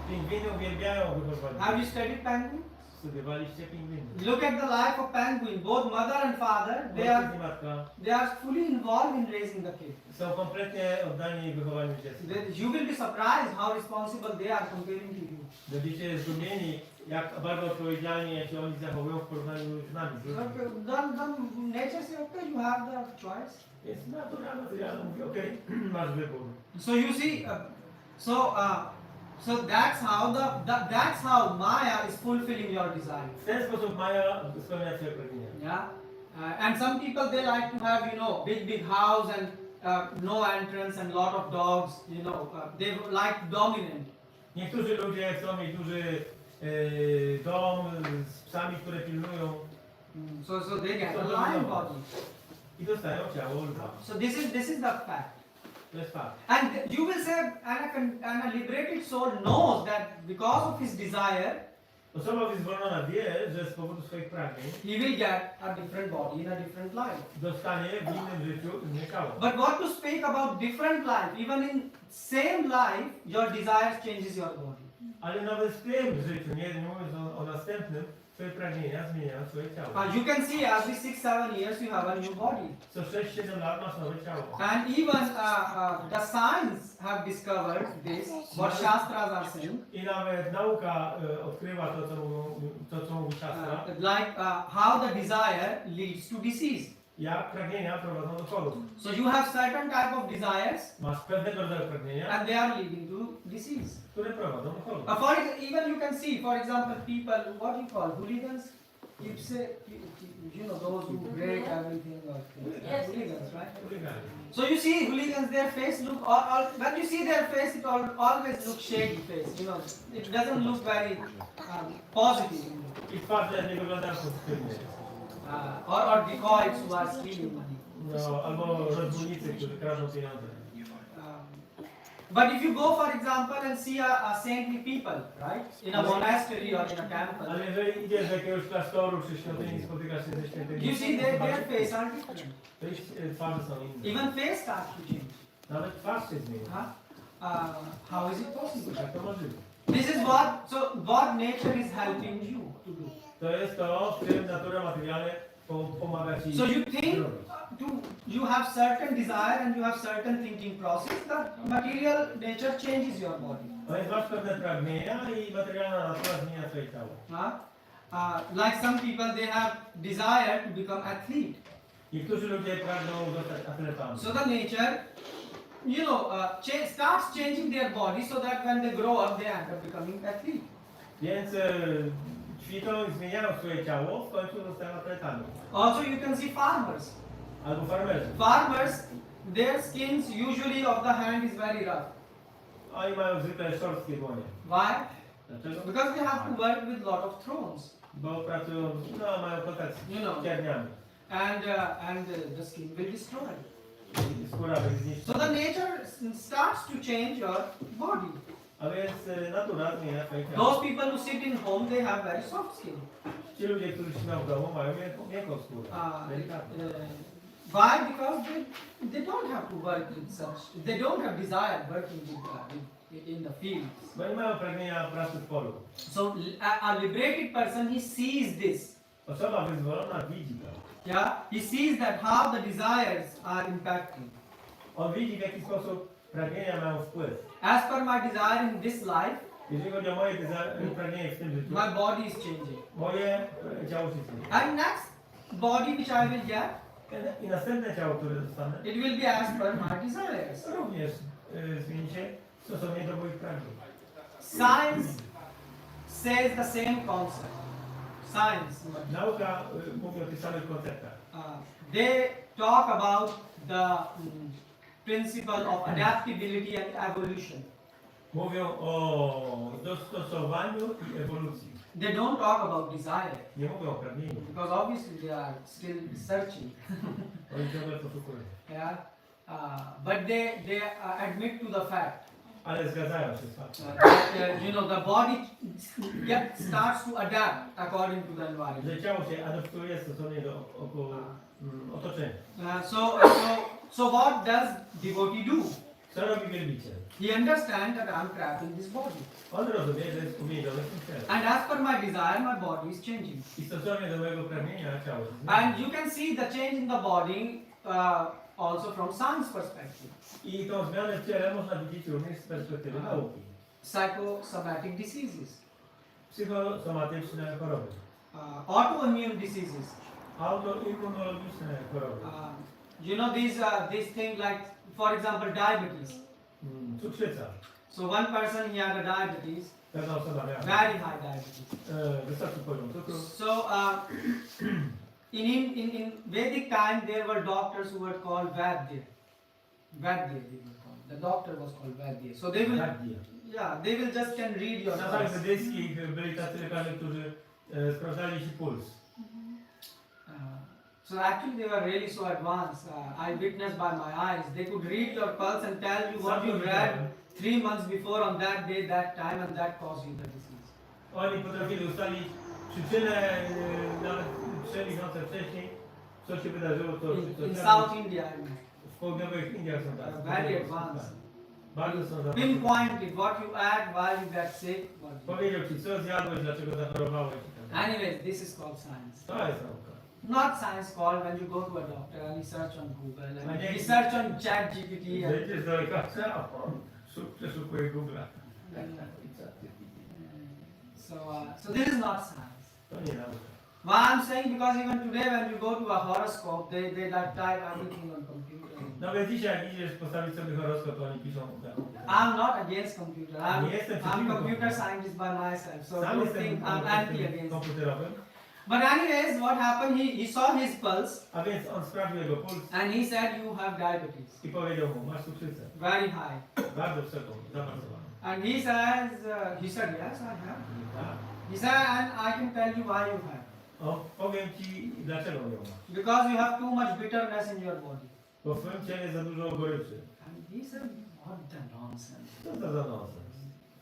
Pingwiny uwielbiają wychowywać. Have you studied penguin? Studiowaliście pingwiny. Look at the life of penguin. Both mother and father, Ojciec i matka they are fully involved in raising the kid. są kompletnie oddani wychowaniu dziecka. You will be surprised how responsible they are comparing to you. Będziecie zdumieni, jak bardzo odpowiedzialnie się oni zachowują w porównaniu z nami. z ludźmi. The nature says, okay, you have the choice. Więc natura materialna mówi, okej, masz wybór. So you see, so that's how Maya is fulfilling your desire. W ten sposób Maja spełnia twoje pragnienia. Yeah, and some people they like to have big house no entrance and lot of dogs, they like dominant. Niektórzy ludzie chcą mieć duży dom z psami, które pilnują So they get a lion body. i dostają ciało lwa. So this is the fact. To jest fakt. And you will say, and a liberated soul knows that because of his desire, Osoba wyzwolona wie, że z powodu swoich pragnień he will get a different body in a different life. dostanie w innym życiu inne ciało. But what to speak about different life? Even in same life, your desires changes your body. Ale nawet w tym życiu, nie mówiąc o następnym, twoje pragnienia zmieniają swoje ciało. You can see every 6-7 years you have a new body. Co 6-7 lat masz nowe ciało. And even the science have discovered this, what Shastras are saying, I nawet nauka odkrywa to, co mówi Shastra, like how the desire leads to disease. jak pragnienia prowadzą do chorób. So you have certain type of desires, Masz pewnego rodzaju pragnienia, and they are leading to disease. które prowadzą do chorób. Even you can see, for example, people, what do you call, hooligans? You say, those who break everything or things. Yes. Hooligans, right? Chuligani. So you see hooligans, their face look, when you see their face, it always looks shady face, it doesn't look very positive. I twarze nie wyglądają pozytywnie. Or decoys who are stealing money. No, albo rozbójnicy, którzy kradną pieniądze. But if you go, for example, and see a saintly people, right, in a monastery or in a temple, Ale jeżeli idziesz do jakiegoś klasztoru czy świątyni i spotykasz się ze świętymi, you see their face are different. to ich twarze są inne. Even face starts to change. Nawet twarz się zmienia. How is it possible? Jak to możliwe? This is what nature is helping you to do. To jest to, w czym natura materialna pomaga ci So you think zrobić. you have certain desire and you have certain thinking process. The material nature changes your body. No więc masz pewne pragnienia i materialna natura zmienia twoje ciało. Like some people, they have desire to become athlete. Niektórzy ludzie pragną zostać atletami. So the nature, starts changing their body so that when they grow up, they end up becoming athlete. Więc ćwiczą i zmieniają swoje ciało, w końcu zostają atletami. Also, you can see farmers. Albo farmerzy. Farmers, their skins usually of the hand is very rough. Oni mają zwykle szorstkie dłonie. Why? Dlaczego? Because they have to work with lot of thorns. Bo pracują, mają kontakt z cierniami. And the skin will destroy. I skóra będzie zniszczona. So the nature starts to change your body. A więc natura zmienia twoje ciało. Those people who sit in home, they have very soft skin. Ci ludzie, którzy śpią w domu, mają miękką skórę. Delikatną. Why? Because they don't have to work in such. They don't have desire working in the fields. Bo nie mają pragnienia pracy w polu. So a liberated person, he sees this. Osoba wyzwolona widzi to. Yeah, he sees that how the desires are impacting. On widzi, w jaki sposób pragnienia mają wpływ. As per my desire in this life, Jeżeli chodzi o moje pragnienie w tym życiu, my body is changing. moje ciało się zmieni. And next body which I will get, I następne ciało, które dostanę, it will be as per my desires. również zmieni się stosownie do moich pragnień. Science says the same concept. Science. Nauka mówi o tych samych konceptach. They talk about the principle of adaptability and evolution. Mówią o dostosowaniu i ewolucji. They don't talk about desire Nie mówią o pragnieniu. because obviously they are still searching. Oni ciągle poszukują. Yeah, but they admit to the fact Ale zgadzają się z faktem. that the body starts to adapt according to the environment. Że ciało się adaptuje stosownie do otoczenia. So what does devotee do? Co robi wielbiciel? He understands that I'm trapped in this body, On rozumie, że jest uwięziony w tym ciele. and as per my desire, my body is changing. I stosownie do mojego pragnienia ciało się And zmienia. you can see the change in the body also from science perspective. I tą zmianę w ciele można widzieć również z perspektywy nauki. Psychosomatic diseases, Psychosomatyczne choroby. autoimmune diseases. Autoimmunologiczne choroby. These things like, for example, diabetes. Cukrzyca. So one person, he had a diabetes, Pewna osoba miała very high diabetes. wysoki poziom cukru. So in Vedic time, there were doctors who were called Vaidya. Vaidya they will call. The doctor was called Vaidya. So they will, Bagdia. yeah, they will just can read your W czasach pulse. wedyjskich byli tacy lekarze, którzy sprawdzali ci puls. So actually they were really so advanced. I witnessed by my eyes. They could read your pulse and tell you what you read 3 months before on that day, that time, and that caused you the disease. Oni potrafili ustalić przyczynę nawet 3 miesiące wcześniej, co się wydarzyło, to In South India, I mean. w południowych Indiach są tacy. Very advanced. Bardzo są zaawansowani. Pinpointed what you ate, why you got sick. What you... Powiedział ci, co zjadłeś, dlaczego zachorowałeś. Anyways, this is called science. To jest nauka. Not science called when you go to a doctor and you search on Google and Okay. you search on ChatGPT and Wejdziesz do lekarza, a on przeszukuje Google'a. so this is not science. To nie nauka. Why I'm saying because even today when you go to a horoscope, they like type everything on computer. Nawet dzisiaj jak idziesz postawić sobie horoskop, to oni piszą tak. I'm not against computer. Nie jestem I'm przeciwko computer komputerowi. scientist by myself, so Sam don't jestem think I'm anti against it. komputerowym. But anyways, what happened? He saw his pulse A więc on sprawdził jego puls and he said you have diabetes, i powiedział mu, masz cukrzycę. very high. Bardzo wysoką, zaawansowaną. And he says, he said yes, I have. Tak. He said, and I can tell you why you have. O, powiem ci, dlaczego ją masz. Because you have too much bitterness in your body. Bo w swoim ciele za dużo goryczy. And he said, what the nonsense. Co to za nonsens?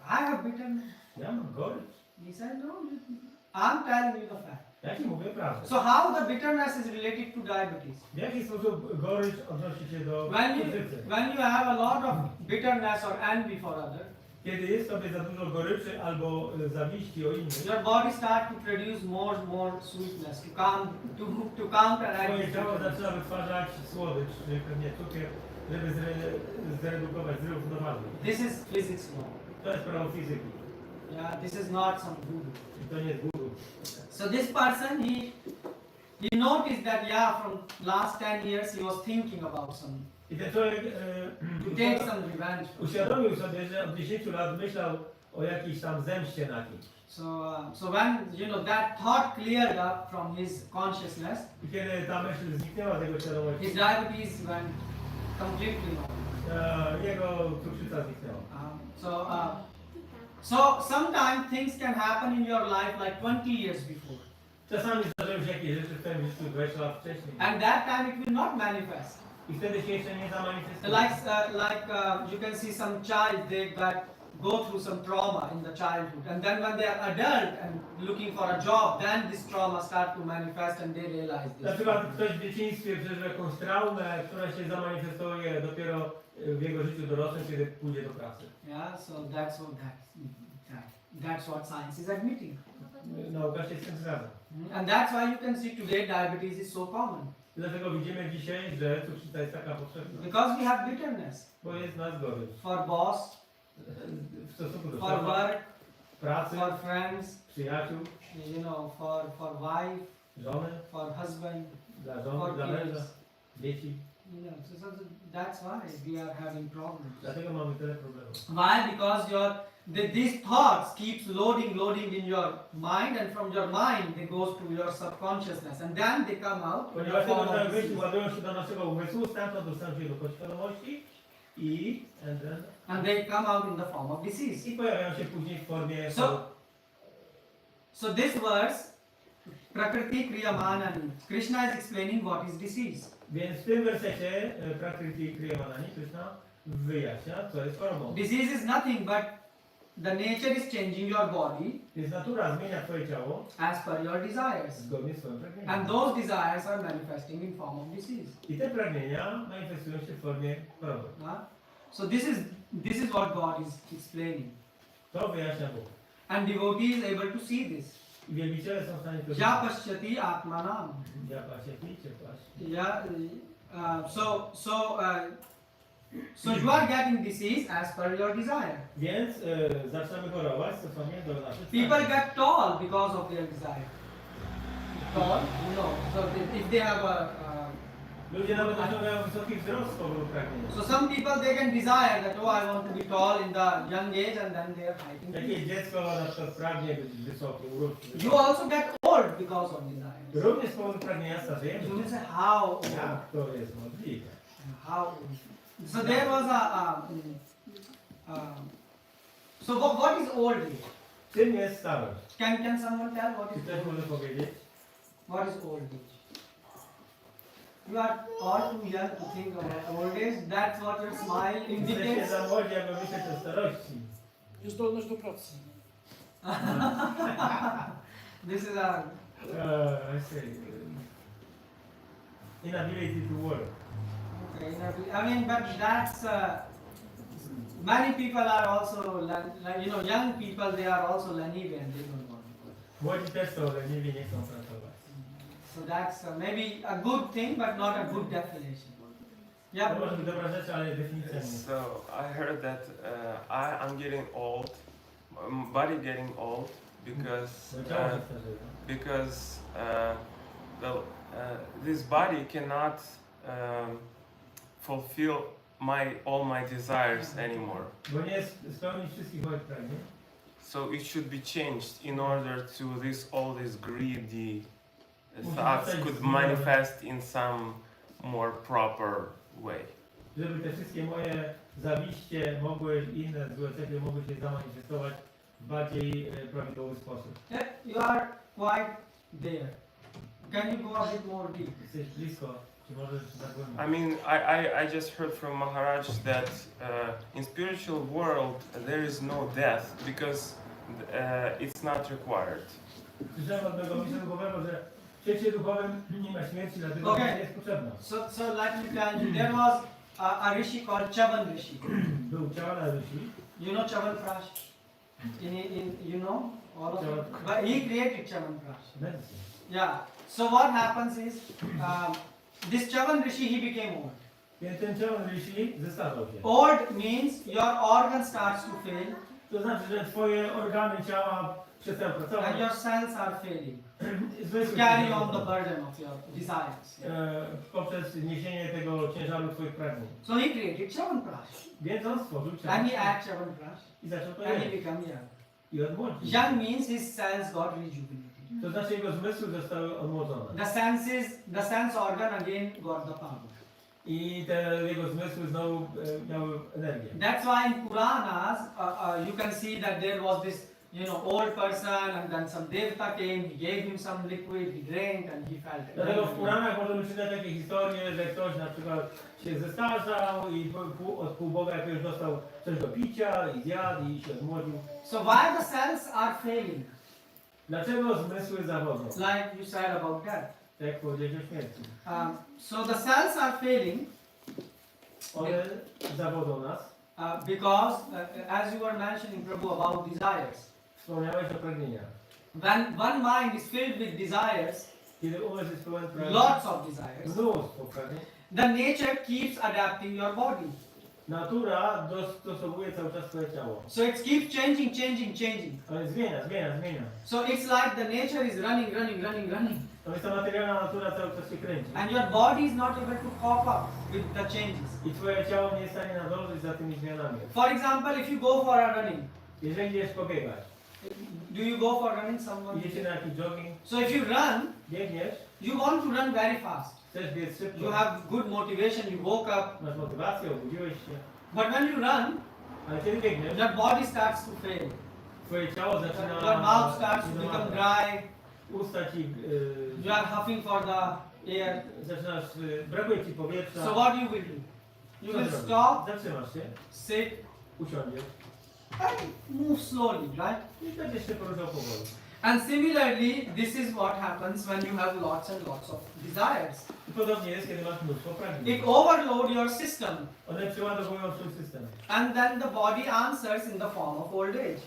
I have bitterness. Ja mam gorycz. He said, no, I'm telling you the fact. Ja ci mówię prawdę. So how the bitterness is related to diabetes? W jaki sposób gorycz odnosi się do cukrzycy? When you have a lot of bitterness or envy for others, Kiedy jest sobie za dużo goryczy albo zawiści o innych, your body starts to produce more sweetness to counteract. twoje this ciało bitterness. zaczyna wytwarzać słodycz, czyli pewnie cukier, żeby zredukować, zrównoważyć. This is physics law. To jest prawo fizyki. Yeah, this is not some voodoo. I to nie jest guru. So this person, he noticed that yeah, from last 10 years he was thinking about some I ten człowiek to take some revenge. uświadomił sobie, że od 10 lat myślał o jakiejś tam zemście na kimś. So when that thought cleared up from his consciousness, I kiedy ta myśl zniknęła z jego świadomości, his diabetes went completely normal. jego cukrzyca zniknęła. So sometimes things can happen in your life like 20 years before, Czasami zdarzają się jakieś rzeczy w twoim życiu 20 lat wcześniej. and that time it will not manifest. I wtedy się jeszcze nie zamanifestuje. You can see some child they go through some trauma in the childhood, and then when they are adult and looking for a job, then this trauma start to manifest and they realize Na this. przykład ktoś w dzieciństwie przeżył jakąś traumę, która się zamanifestuje dopiero w jego życiu dorosłym, kiedy pójdzie do pracy. Yeah, so that's what science is admitting, Nauka się z tym zgadza. and that's why you can see today diabetes is so common Dlatego widzimy dzisiaj, że cukrzyca jest taka potrzebna. because we have bitterness Bo jest nas gorycz. for boss, W stosunku do for szefa, work, pracy, for friends, przyjaciół, for wife, żony, for husband, dla for żony, dla męża, kids. dzieci. So that's why we are having problems. Dlatego mamy tyle problemów. Why? Because these thoughts keeps loading in your mind, and from your mind they goes to your subconsciousness, and then they come out in the Ponieważ form tego of rodzaju myśli disease. ładują się do naszego umysłu, stamtąd dostają się do podświadomości i And they come out in the form of disease. pojawiają się później w formie So this verse, Prakriti Kriyamanani, Krishna is explaining what is disease. Więc w tym wersecie Prakriti Kriyamanani Krishna wyjaśnia, co jest chorobą. Disease is nothing but the nature is changing your body Więc natura zmienia twoje ciało as per your desires. zgodnie z swoim pragnieniem. And those desires are manifesting in form of disease. I te pragnienia manifestują się w formie choroby. So this is what God is explaining. To wyjaśnia Bóg. And devotee is able to see this. I wielbiciele są w stanie to Ja pasyati atmanam. Yeah. So you are getting disease as per your desire. Więc zaczynamy chorować stosownie do naszych People pragnień. get tall because of their desire. Tall? No. So if they have a Ludzie nawet osiągają wysoki wzrost z powodu pragnienia. so some people they can desire that I want to be tall in the young age, and then they are fighting. Jakieś dziecko na przykład pragnie być wysokie, urocze. You also get old because of desire. Również z powodu pragnienia starzejemy You will się. say how? Jak to jest możliwe? How? So there was so what is old age? Czym jest starość? Can someone tell what Czy is ktoś old może age? powiedzieć? What is old age? You are all too young to think about old age. That's what your smile Jesteście indicates. za młodzi, aby myśleć o starości. Niezdolność do pracy. This is a I say, inability to work. okay. I mean, but that's many people are also young people. They are also lenive and they don't want to work. Młodzi też są leniwi, nie chcą pracować. So that's maybe a good thing, but not a good definition. To Yeah. może być dobra rzecz, ale definicja nie. So I heard that I'm getting old, body getting old because Bo ciało się starzeje. because this body cannot fulfill all my desires anymore. Bo nie spełnić wszystkich moich pragnień. So it should be changed in order to all these greedy Musi thoughts zostać could zmienione. manifest in some more proper way. Żeby te wszystkie moje zawiście mogły, inne złe cechy mogły się zamanifestować w bardziej prawidłowy sposób. Yeah, you are quite there. Can you go a bit more deep? Jesteś blisko, czy możesz zagłębić? I mean, I just heard from Maharaj that in spiritual world there is no death because it's not required. Słyszałem od mego mistrza duchowego, że w świecie duchowym nie ma śmierci, dlatego Okay. nie jest potrzebna. So let me tell you, there was a rishi called Chavan Rishi. Był ciała na Rysi, You know Chavan Prash? You know all of it? Chavan- But he created Chavan Prash. medycy. Yeah. So what happens is, this Chavan Rishi, he became old. Więc ten ciało na Rysi zestarzał się. Old means your organ starts to fail To znaczy, że twoje organy ciała przestają and pracować. your cells are failing. Zmysły Carry się on the zachodzą. burden of your desires. Poprzez niesienie tego ciężaru twoich pragnień. So he created Chavan Prash. Więc on stworzył ciało And he ate Chavan Prash. i zaczął to And he jeść. became young. I odmłodził. Young means his cells got rejuvenated. To znaczy jego zmysły zostały odmłodzone. The sense organ again got the power. I te jego zmysły znowu miały energię. That's why in Puranas you can see that there was this old person and then some devta came, he gave him some liquid, he drank and he felt it. Dlatego w Puranach możemy czytać takie historie, że ktoś na przykład się zestarzał i od półboga jakiegoś dostał coś do picia i zjadł i się odmłodził. So why the cells are failing? Dlaczego zmysły zawodzą? Like you said about death. Tak jak powiedziałeś o śmierci. So the cells are failing One zawodzą nas. because as you were mentioning Prabhu about desires. Wspomniałeś o pragnieniach. When one mind is filled with desires, Kiedy umysł jest pełen pragnień, lots of desires, mnóstwo pragnień, the nature keeps adapting your body. natura dostosowuje cały czas swoje ciało. So it keeps changing. Ale zmienia. So it's like the nature is running. To jest ta materialna natura cały czas się kręci. And your body is not able to cope up with the changes. I twoje ciało nie jest w stanie nadążyć za tymi zmianami. For example, if you go for a running, Jeżeli idziesz pobiegać, do you go for running someone? idziecie na jakiś jogging, So if you run, biegniesz, you want to run very fast. chcesz biec szybko, You have good motivation, you woke up. masz motywację, obudziłeś się, But when you run, ale kiedy biegniesz, your body starts to fail. twoje ciało zaczyna Your mouth starts to become dry. usta ci, You are huffing for the air. zaczynasz, brakuje ci powietrza. So what you will do? You will stop, Zatrzymasz się, sit, usiądziesz and move slowly, right? i będziesz się poruszał powoli. And similarly, this is what happens when you have lots and lots of desires. I podobnie jest, kiedy masz mnóstwo pragnień. It overload your system, One przeładowują swój system. and then the body answers in the form of old age.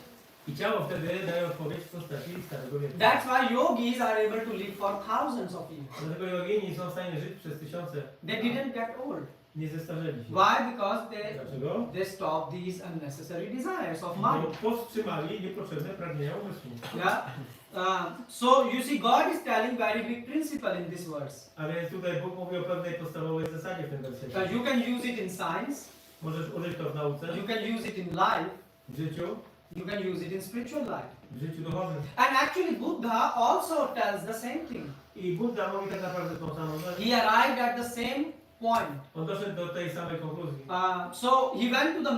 I ciało wtedy daje odpowiedź w postaci starego wieku. That's why yogis are able to live for thousands of years. Dlatego jogini są w stanie żyć przez tysiące. They didn't get old. Nie zestarzeli się. Why? Because Dlaczego? they stopped these unnecessary desires of Bo mind. powstrzymali niepotrzebne pragnienia umysłu. Yeah. So you see, God is telling very big principle in this verse. A więc tutaj Bóg mówi o pewnej podstawowej zasadzie w tym wersecie. You can use it in science. Możesz użyć to w nauce, You can use it in life. w życiu, You can use it in spiritual life. w życiu duchowym. And actually, Buddha also tells the same thing. I Buddha mówi tak naprawdę tą samą rzecz. He arrived at the same point. On doszedł do tej samej konkluzji. So he went to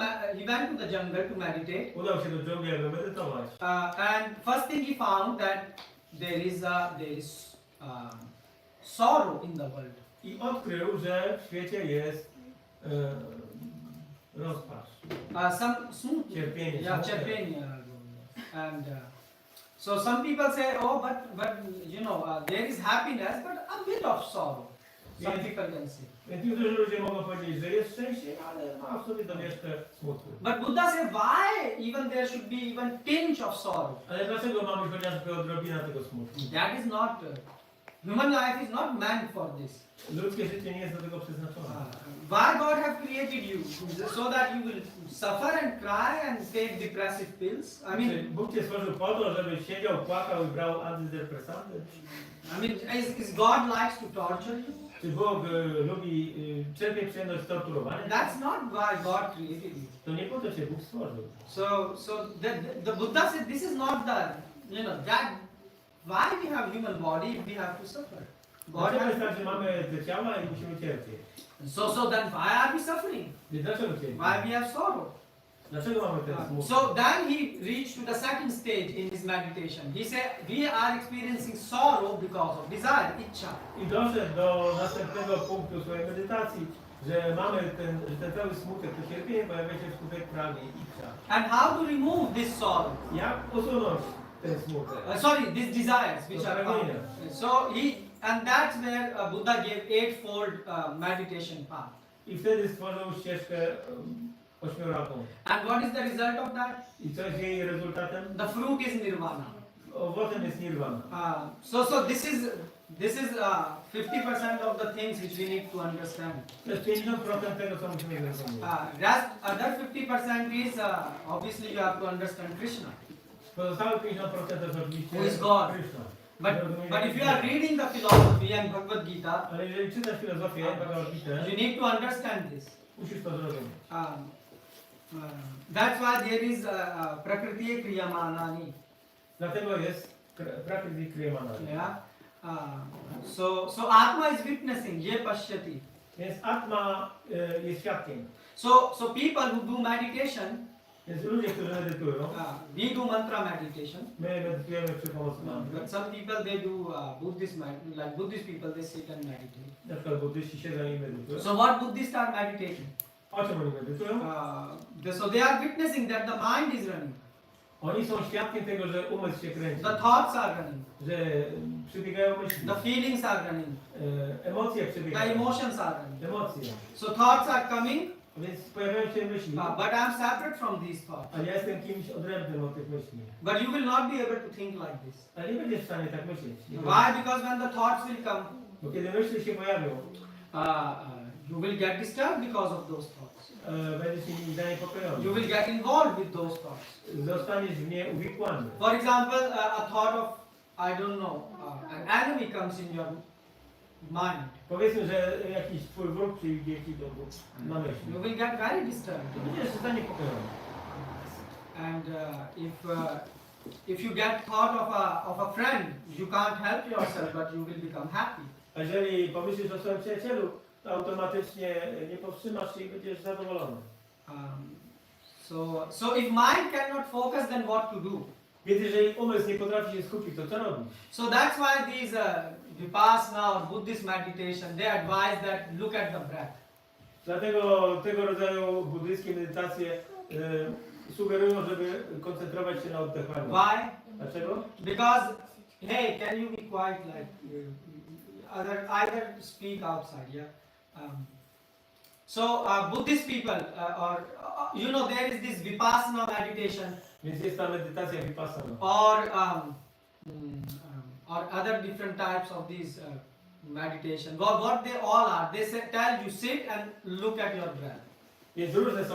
the jungle to meditate, Udał się do dżungli, aby medytować. and first thing he found that there is sorrow in the world. I odkrył, że w świecie jest rozpacz, Some smooth cierpienie. yeah, smutek. cierpienie. And so some people say, oh, but there is happiness, but a bit of sorrow. Some Yes. people can say. Więc niektórzy ludzie mogą powiedzieć, że jest szczęście, ale ma w sobie domieszkę smutku. But Buddha said, why even there should be even tinge of sorrow? Ale dlaczego mamy chociażby odrobina tego smutku? That is not, human life is not meant for this. Ludzkie życie nie jest do tego przeznaczone. Why God have created you? So that you will suffer and cry and take depressive pills? Czy Bóg Cię stworzył po to, żebyś siedział, płakał i brał antydepresanty? Is God likes to torture you? Czy Bóg lubi, czerpie przyjemność z torturowania? That's not why God created you. To nie po to Cię Bóg stworzył. So the Buddha said this is not that why we have human body if we have to suffer. God Dlaczego jest has, tak, że mamy te ciała i musimy cierpieć? so then why are we suffering? Więc dlaczego cierpieć? Why we have sorrow? Dlaczego mamy ten smutок? So then he reached to the second stage in his meditation. He said we are experiencing sorrow because of desire, ichcha. I doszedł do następnego punktu swojej medytacji, że mamy że ten cały smutek, to cierpienie pojawia się wskutek pragnień i ichcha. And how to remove this sorrow? Jak usunąć ten smutek? These desires which are pragnienia. so and that's where Buddha gave eightfold meditation path. I wtedy stworzył ścieżkę ośmioraką. And what is the result of that? I co jest jej rezultatem? The fruit is nirvana. Owocem jest nirvana. So this is 50% of the things which we need to understand. To jest 50% tego, co musimy zrozumieć. Other 50% is obviously you have to understand Krishna. Pozostałe 50% to jest oczywiście Who is God? Krishna. But if you are reading the philosophy and Bagavad Gita, Ale jeżeli czytasz filozofię Bagavad Gita, you need to understand this. musisz to zrozumieć. That's why there is prakriti kriyamanani. Dlatego jest prakriti kriyamana. Yeah. So Atma is witnessing, ye pashyati. Więc Atma jest świadkiem. So people who do meditation, Więc ludzie, którzy medytują, we do mantra meditation. my medytujemy przy pomocy But mantry. some people they do Buddhist people they sit and meditate. Na przykład buddyści siedzą i medytują. So what Buddhists are meditating? O czym oni medytują? So they are witnessing that the mind is running, Oni są świadkiem tego, że umysł się kręci, the thoughts are running, że przebiegają myśli, the feelings are running, emocje the przebiegają, emotions are running. emocje. So thoughts are coming, Więc pojawiają się myśli, but I'm separate from these thoughts. ale ja jestem kimś odrębnym od tych myśli. But you will not be able to think like this. Ale nie będziesz w stanie tak myśleć. Why? Because when the thoughts will come, Bo kiedy myśli się pojawią, you will get disturbed because of those thoughts. będziesz nimi zaniepokojony. You will get involved with those thoughts. Zostaniesz w nie uwikłany. For example, a thought of, I don't know, an enemy comes in your mind. Powiedzmy, że jakiś twój wróg przyjdzie ci na myśl. You will get very disturbed. Będziesz zaniepokojony. And if you get thought of a friend, you can't help yourself, but you will become happy. A jeżeli pomyślisz o swoim przyjacielu, to automatycznie nie powstrzymasz się i będziesz zadowolony. So if mind cannot focus, then what to do? Więc jeżeli umysł nie potrafi się skupić, to co robić? So that's why these Vipassana or Buddhist meditation, they advise that look at the breath. Dlatego tego rodzaju buddyjskie medytacje sugerują, żeby koncentrować się na oddechaniu. Why? Dlaczego? Because, hey, can you be quiet? Like, either speak outside, yeah. So Buddhist people, there is this Vipassana meditation, Więc jest ta medytacja vipassana. or other different types of these meditation. What they all are, they tell you sit and look at your breath. Więc różne są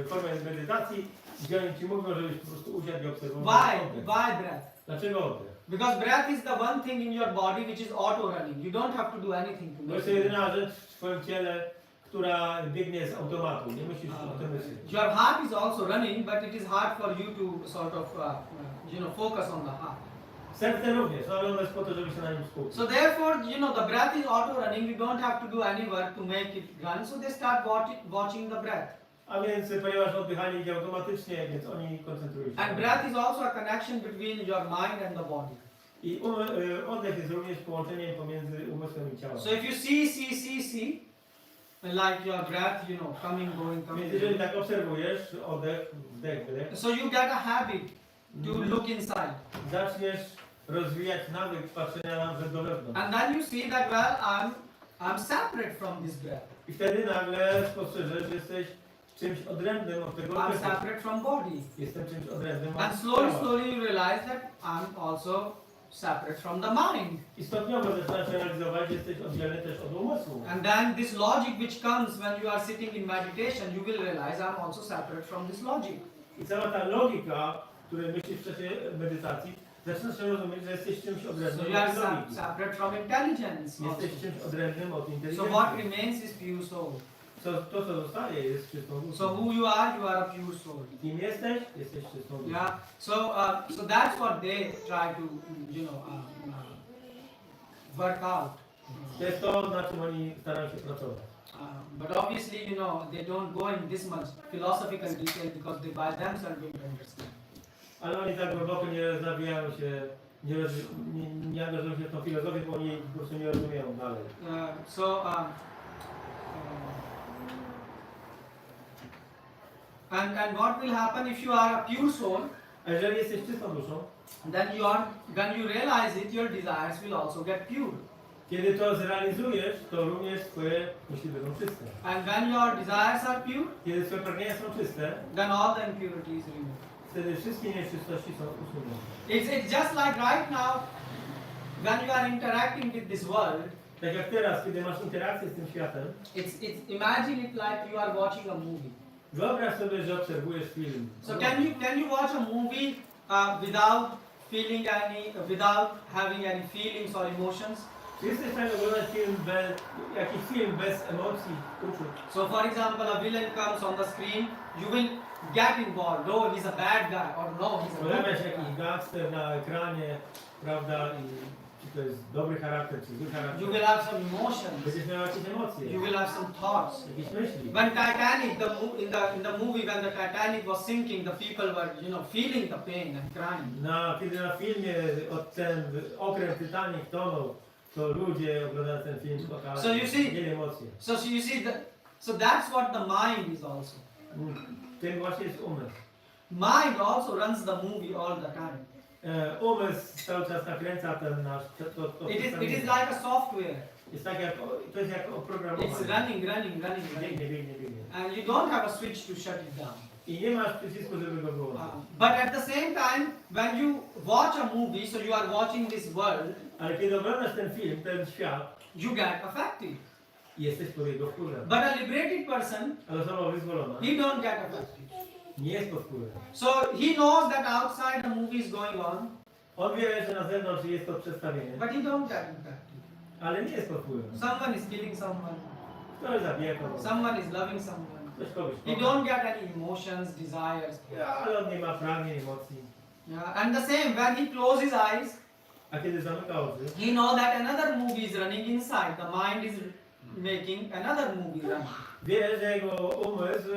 formy medytacji, gdzie oni ci mówią, żebyś po prostu usiadł i obserwował oddech. Why breath? Dlaczego oddech? Because breath is the one thing in your body which is auto running. You don't have to do anything to To make jest it. jedyna rzecz w twoim ciele, która biegnie z automatu. Nie musisz o tym myśleć. Your heart is also running, but it is hard for you to sort of, focus on the heart. Serce również, no ale ono jest po to, żeby się na nim skupić. So therefore, the breath is auto running. You don't have to do any work to make it run. So they start watching the breath. A więc, ponieważ oddychanie idzie automatycznie, więc oni koncentrują się. And breath is also a connection between your mind and the body. I oddech jest również połączeniem pomiędzy umysłem i ciałem. So if you see, like your breath, coming, going, coming. Więc jeżeli tak obserwujesz oddech, wdech, wydech, So you get a habit to look inside. zaczniesz rozwijać nawyk patrzenia nawet do wewnątrz. And then you see that, well, I'm separate from this breath. I wtedy nagle spostrzeżesz, że jesteś czymś odrębnym od tego I'm oddechu. separate from body. Jestem czymś odrębnym And od slowly, ciała. slowly you realize that I'm also separate from the mind. I stopniowo zaczynasz realizować, że jesteś oddzielny też od umysłu. And then this logic which comes when you are sitting in meditation, you will realize I'm also separate from this logic. I cała ta logika, której myślisz w czasie medytacji, zaczynasz rozumieć, że jesteś czymś So odrębnym you are od logiki. separate from intelligence. Also. Jesteś czymś odrębnym od So inteligencji. what remains is pure soul. To, co zostaje, jest czystą duszą. So who you are a pure soul. Kim jesteś? Jesteś czystą duszą. Yeah. So that's what they try to, work out. To jest to, na czym oni starają się pracować. But obviously, they don't go in this much philosophical detail because they by themselves don't understand. Ale oni tak głęboko nie zabijają się, nie angażują się w tą filozofię, bo oni po prostu nie rozumieją dalej. And what will happen if you are a pure soul? A jeżeli jesteś czystą duszą, Then when you realize it, your desires will also get pure. kiedy to zrealizujesz, to również twoje myśli będą czyste. And when your desires are pure, Kiedy twoje pragnienia są czyste, then all the impurities remove. wtedy wszystkie nieczystości są usunięte. It's just like right now, when you are interacting with this world, Tak jak teraz, kiedy masz interakcję z tym światem, imagine it like you are watching a movie. wyobraź sobie, że obserwujesz film. So can you watch a movie without feeling without having any feelings or emotions? Czy jesteś w stanie oglądać jakiś film bez emocji, uczuć? So for example, a villain comes on the screen, you will get involved. Oh, he's a bad guy, or no, he's a good Pojawia się guy. jakiś gangster na ekranie, prawda, i czy to jest dobry charakter, czy zły charakter. You will have some emotions. Będziesz miał jakieś emocje, You will have some thoughts. jakieś myśli. When Titanic, in the movie, when the Titanic was sinking, the people were, feeling the pain and crying. Kiedy na filmie ten okręt Titanic tonął, to ludzie oglądając ten film płakali, So you see- mieli emocje. So that's what the mind is also. Tym właśnie jest umysł. Mind also runs the movie all the time. Umysł cały czas nakręca ten nasz... It is like a software. Jest tak jak, to jest jak oprogramowanie. It's running. Biegnie. And you don't have a switch to shut it down. I nie masz przycisku, żeby go wyłączyć. But at the same time, when you watch a movie, so you are watching this world, Ale kiedy oglądasz ten film, ten świat, you get affected. jesteś pod jego wpływem. But a liberated person, Ale osoba wyzwolona he don't get affected. nie jest pod wpływem. So he knows that outside the movie is going on, On wie, że na zewnątrz jest to przedstawienie, but he don't get affected. ale nie jest pod wpływem. Someone is killing someone. Ktoś zabija kogoś, Someone is loving someone. ktoś kogoś He kocha. don't get any emotions, desires. Ale on nie ma pragnień, emocji. Yeah. And the same, when he closes his eyes, A kiedy zamyka oczy, he knows that another movie is running inside. The mind is making another movie running. wie, że jego umysł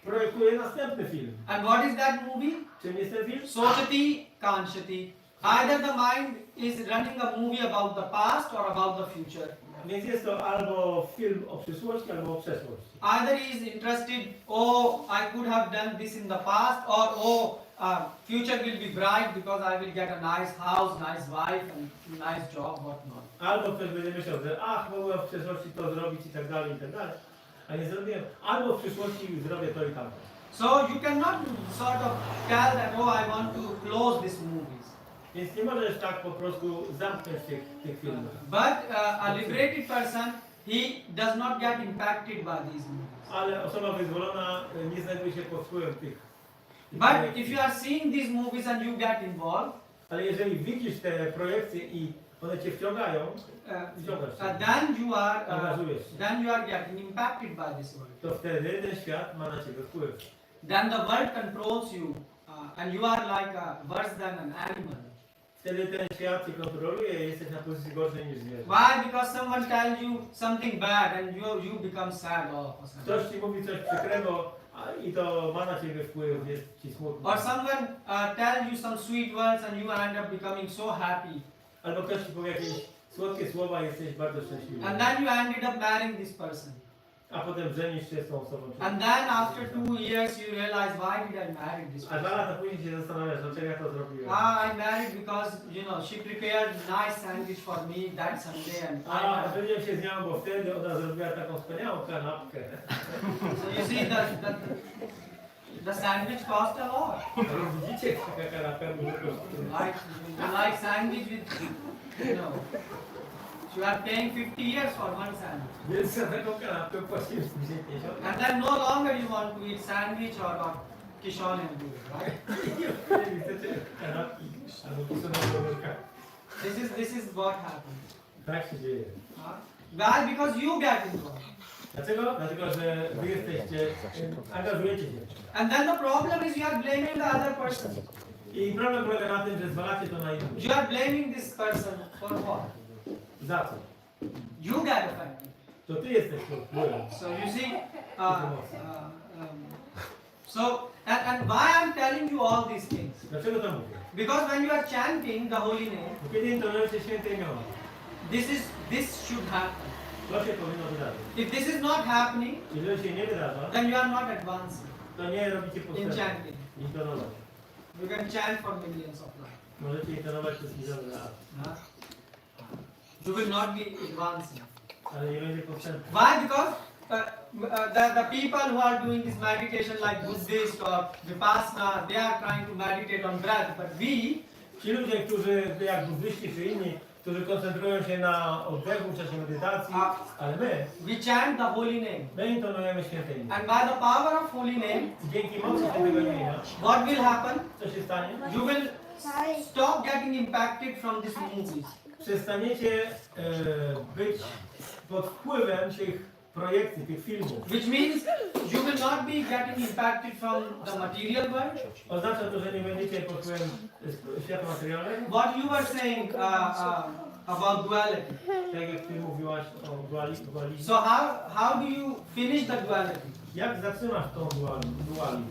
projektuje następny film. And what is that movie? Czym jest ten film? Sochati, Kanchati. Either the mind is running a movie about the past or about the future. Więc jest to albo film o przyszłości, albo o przeszłości. Either he is interested, oh, I could have done this in the past, or oh, future will be bright because I will get a nice house, nice wife, and nice job, whatnot. Albo ktoś będzie myślał, że mogłem w przeszłości to zrobić i tak dalej, a nie zrobiłem. Albo w przyszłości zrobię to i tamto. So you cannot sort of tell that, oh, I want to close these movies. Więc nie możesz tak po prostu zamknąć tych filmów. But a liberated person, he does not get impacted by these movies. Ale osoba wyzwolona nie znajduje się pod wpływem tych. But if you are seeing these movies and you get involved, Ale jeżeli widzisz te projekcje i one cię wciągają, wciągasz się, then you are getting impacted by this world. to wtedy ten świat ma na ciebie wpływ. Then the world controls you, and you are like worse than an animal. wtedy ten świat cię kontroluje i jesteś na pozycji gorszej niż zwierzę. Why? Because someone tells you something bad and you become sad all of a sudden. Ktoś ci mówi coś przykrego i to ma na ciebie wpływ, jest ci smutno. Or someone tells you some sweet words and you end up becoming so happy. Albo ktoś ci powie jakieś słodkie słowa i jesteś bardzo szczęśliwy. And then you ended up marrying this person. A potem żenisz się z tą osobą. And then after 2 years you realize, why did I marry this A 2 person? lata później się zastanawiasz, dlaczego ja to zrobiłem. I married because, you know, she prepared nice sandwich for me that Sunday and A żeniłem się z nią, bo wtedy ona zrobiła taką wspaniałą kanapkę. So you see the sandwich cost a lot. Widzicie, taka kanapka dużo kosztuje. Like sandwich with, you know, you are paying 50 years for one sandwich. Więc za taką kanapkę płaciłem 50. And then no longer you want to eat sandwich or kishon and do it, right? Nie chcecie kanapki albo kisonego worka. This is what happens. Tak się dzieje. Why? Because you get involved. Dlaczego? Dlatego, że wy jesteście, angażujecie się. And then the problem is you are blaming the other person. I problem polega na tym, że zwalacie to na innych. You are blaming this person for what? Za co? You get affected. To ty jesteś pod wpływem. So you see, and why I'm telling you all these things? Dlaczego to mówię? Because when you are chanting the holy name, Bo kiedy intonujecie święte imiona, this should happen. to się powinno wydarzyć. If this is not happening, Jeżeli się nie wydarza, then you are not advancing to nie robicie in postępu. chanting. Intonować. You can chant for millions of lives. Możecie intonować przez miliony lat, You will not be advancing. ale nie będzie postępu. Why? Because the people who are doing this meditation like Buddhist or Vipassana, they are trying to meditate on breath. But we, Ci ludzie, którzy jak buddyści czy inni, którzy koncentrują się na oddechu w czasie medytacji, ale we chant the holy name. my intonujemy święte imię. And by the power of holy name, I dzięki mocy świętego imienia, what will happen? co się stanie? You will stop getting impacted from these movies. Przestaniecie być pod wpływem tych projekcji, tych filmów. Which means you will not be getting impacted from the material world. Oznacza to, że nie będziecie pod wpływem świata materialnego? What you were saying about duality. Tak jak ty mówiłaś o dualizmie. So how do you finish the duality? Jak zatrzymasz tą dualizm?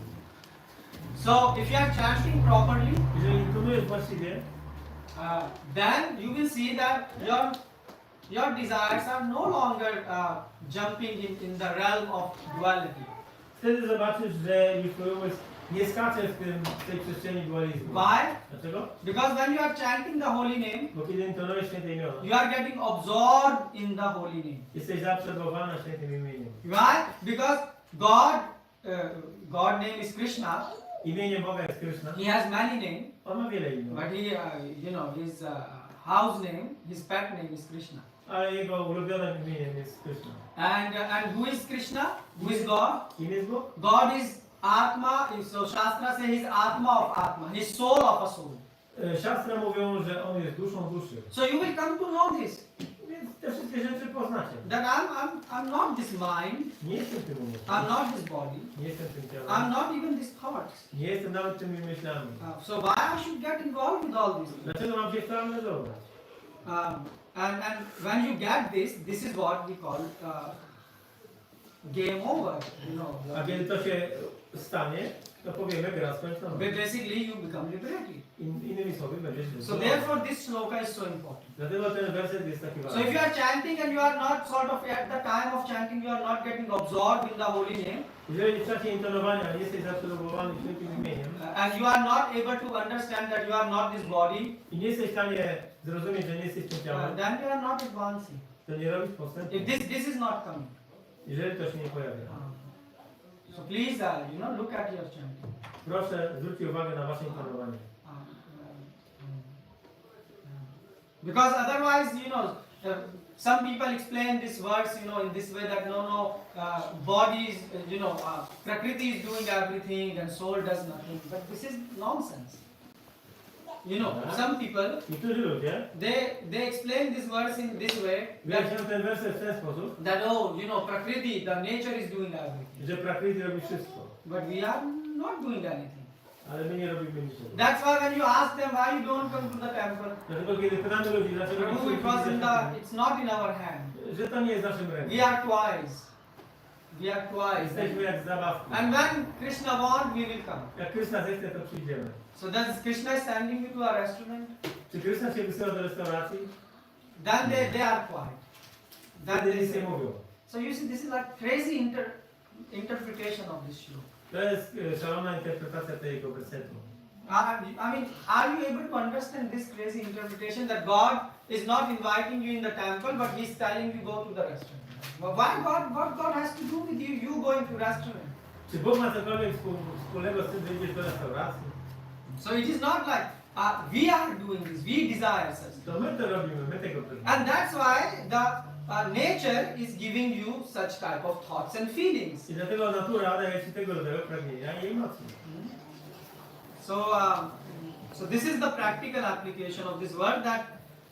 So if you are chanting properly, Jeżeli intonujesz właściwie, then you will see that your desires are no longer jumping in the realm of duality. wtedy zobaczysz, że już twój umysł nie skacze w tej przestrzeni dualizmu. Why? Dlaczego? Because when you are chanting the holy name, Bo kiedy intonujesz święte imiona, you are getting absorbed in the holy name. jesteś zaabsorbowana świętym imieniem. Why? Because God name is Krishna. Imienie Boga jest Krishna. He has many names, On ma wiele imion, but his house name, his pet name is Krishna. ale jego ulubionym imieniem jest Krishna. And who is Krishna? Who is God? Kim jest Bóg? God is Atma. So Shastra says He is Atma of Atma. He is soul of a soul. Siastra mówią, że on jest duszą duszy. So you will come to know this. Więc te wszystkie rzeczy poznacie. That I'm not this mind. Nie jestem tym umysłem. I'm not this body. Nie jestem tym ciałem. I'm not even these thoughts. Nie jestem nawet tymi myślami. So why I should get involved with all these things? Dlaczego mam się w to angażować? And when you get this is what we call game over. You know. A kiedy to się stanie, to powiemy gra skończona. But basically you become liberated. Innymi słowy, będziesz So wyzwolony. therefore this sloka is so important. Dlatego ten werset jest taki So ważny. if you are chanting and you are not sort of at the time of chanting you are not getting absorbed in the holy name Jeżeli w czasie intonowania nie jesteś zaabsorbowany świętym imieniem and you are not able to understand that you are not this body, i nie jesteś w stanie zrozumieć, że nie jesteś tym ciałem, then you are not advancing. to nie robisz postępu. If this is not coming. Jeżeli to się nie pojawia. So please, look at your chanting. Proszę, zwróćcie uwagę na wasze intonowanie. Because otherwise, some people explain this verse, in this way that body is, Prakriti is doing everything and soul does nothing. But this is nonsense. Some people, Niektórzy ludzie they explain this verse in this way wyjaśniają ten werset w ten sposób, that Prakriti, the nature is doing everything. że Prakriti robi wszystko, But we are not doing anything. ale my nie robimy niczego. That's why when you ask them why you don't come to the temple, Dlatego kiedy pytamy ludzi, dlaczego nie Prabhu, chcą it was in iść the, za it's not in our hand. że to nie jest naszym ręką. We are twice. We are twice. Jesteśmy jak zabawki. And when Krishna wants, we will come. Jak Krishna zechce, to przyjdziemy. So does Krishna sending you to a restaurant? Czy Krishna cię wysyła do restauracji? Then they are quiet. Then Wtedy they nic nie say. mówią. So you see, this is like crazy interpretation of this shloka. To jest szalona interpretacja tego wersetu. I mean, are you able to understand this crazy interpretation that God is not inviting you in the temple, but He's telling you go to the restaurant? Well, what God has to do with you going to restaurant? Czy Bóg ma cokolwiek wspólnego z tym, że idziesz do restauracji? So it is not like we are doing this, we desire such. To my to robimy, my tego pragniemy. And that's why the nature is giving you such type of thoughts and feelings. I dlatego natura daje ci tego rodzaju pragnienia i emocji. So this is the practical application of this word that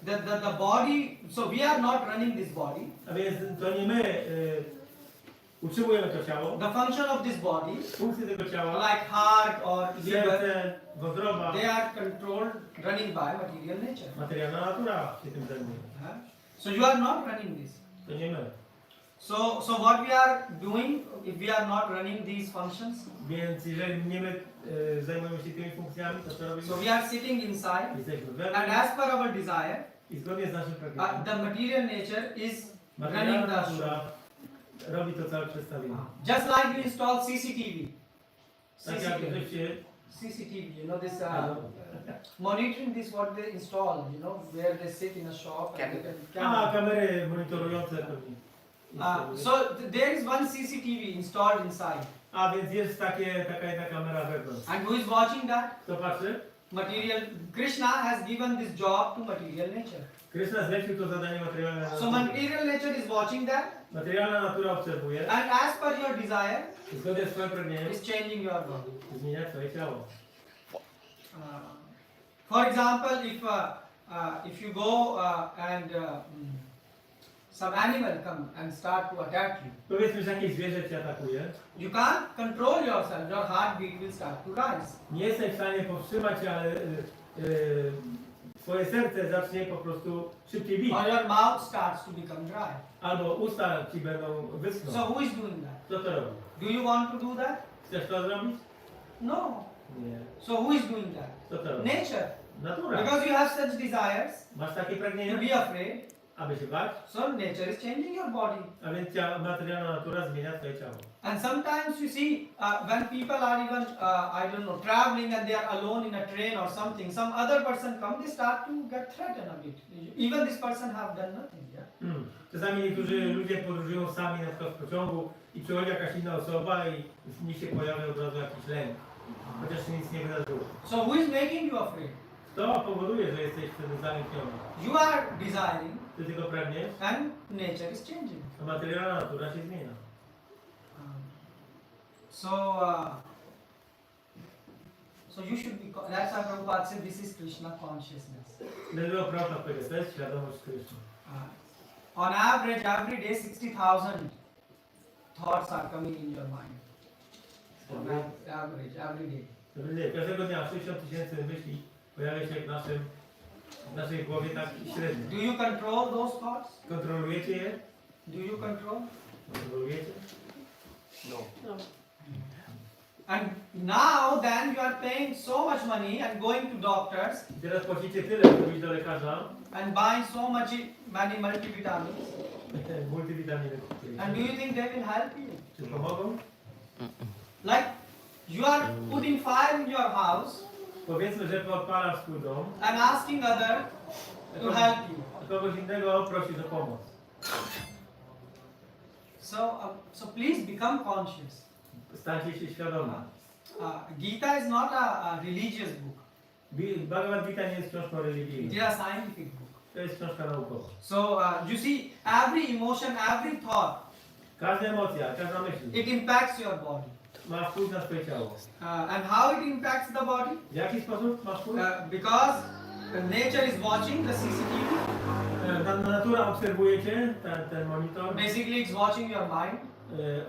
the body, so we are not running this body. A więc to nie my utrzymujemy to ciało. The function of this body, Funkcje tego ciała, like heart or liver, serce, wątroba, they are controlled, running by material nature. materialna natura się tym zajmuje. So you are not running this. To nie my. So what we are doing if we are not running these functions? Więc jeżeli nie my zajmujemy się tymi funkcjami, to co robimy? So we are sitting inside, Jesteśmy and wewnątrz as per our desire, i zgodnie z naszym pragnieniem. the material nature is running Materialna the natura show. robi to całe przedstawienie. Just like you install CCTV. Tak jak żeście CCTV, you know this monitoring this what they install, you know, where they sit in a shop and they can kamery monitorujące pewnie. so there is one CCTV installed inside. A więc jest taka jedna kamera wewnątrz. And who is watching that? Kto patrzy? Material. Krishna has given this job to material nature. Kryszna zlecił to zadanie materialne. So material nature is watching that, Materialna natura obserwuje and as per your desire, i zgodnie z swoim pragnieniem is changing your body. zmienia twoje ciało. For example, if you go and some animal come and start to attack you, Powiedzmy, że jakieś zwierzę cię atakuje. you can't control yourself. Your heartbeat will start to rise. Nie jesteś w stanie powstrzymać się, ale twoje serce zacznie po prostu szybciej bić. Or your mouth starts to become dry. Albo usta ci będą So wyschnąć. who is doing that? Kto to robi? Do you want to do that? Chcesz to zrobić? No. Nie. So who is doing that? Kto to robi? Nature. Natura. Because you have such desires Masz takie to pragnienia, be afraid. aby się bać, So nature is changing your body. a więc materialna natura zmienia twoje ciało. And sometimes you see when people are even I don't know traveling and they are alone in a train or something, some other person come, they start to get threatened a bit. Even this person have done nothing. Yeah. Czasami niektórzy ludzie podróżują sami na przykład w pociągu i przychodzi jakaś inna osoba i w nich się pojawia od razu jakiś lęk. Chociaż się nic nie wydarzyło. So who is making you afraid? To powoduje, że jesteś wtedy zalękniony. You are desiring, Ty tylko pragniesz, and nature is changing. a materialna natura się zmienia. So you should be. That's why Prabhupada said this is Krishna consciousness. Dlatego Prabhupada powiedział, to jest świadomość Kryszny. On average, every day 60,000 thoughts are coming in your mind. On average, every day. Każdego dnia 60 000 myśli pojawia się w naszej głowie tak średnio. Do you control those thoughts? Kontrolujecie je? Do you control? Kontrolujecie? No. No. And now then you are paying so much money and going to doctors I teraz płacicie tyle, żeby iść do lekarza, and buying so much many multivitamins. multivitaminy And do you think they will help you? Czy pomogą? Like you are putting fire in your house Powiedzmy, że podpalasz swój dom, and asking other to help you. a kogoś innego prosisz o pomoc. So please become conscious. Stańcie się świadomi. Gita is not a religious book. Bagavad Gita nie jest książką It religijną. is a scientific book. To jest książka naukowa. So you see, every emotion, every thought, Każda emocja, każda myśl it impacts your body. ma wpływ na swoje ciało. And how it impacts the body? W jaki sposób ma wpływ? Because nature is watching the CCTV. Natura obserwuje cię, ten monitor, Basically, it's watching your mind.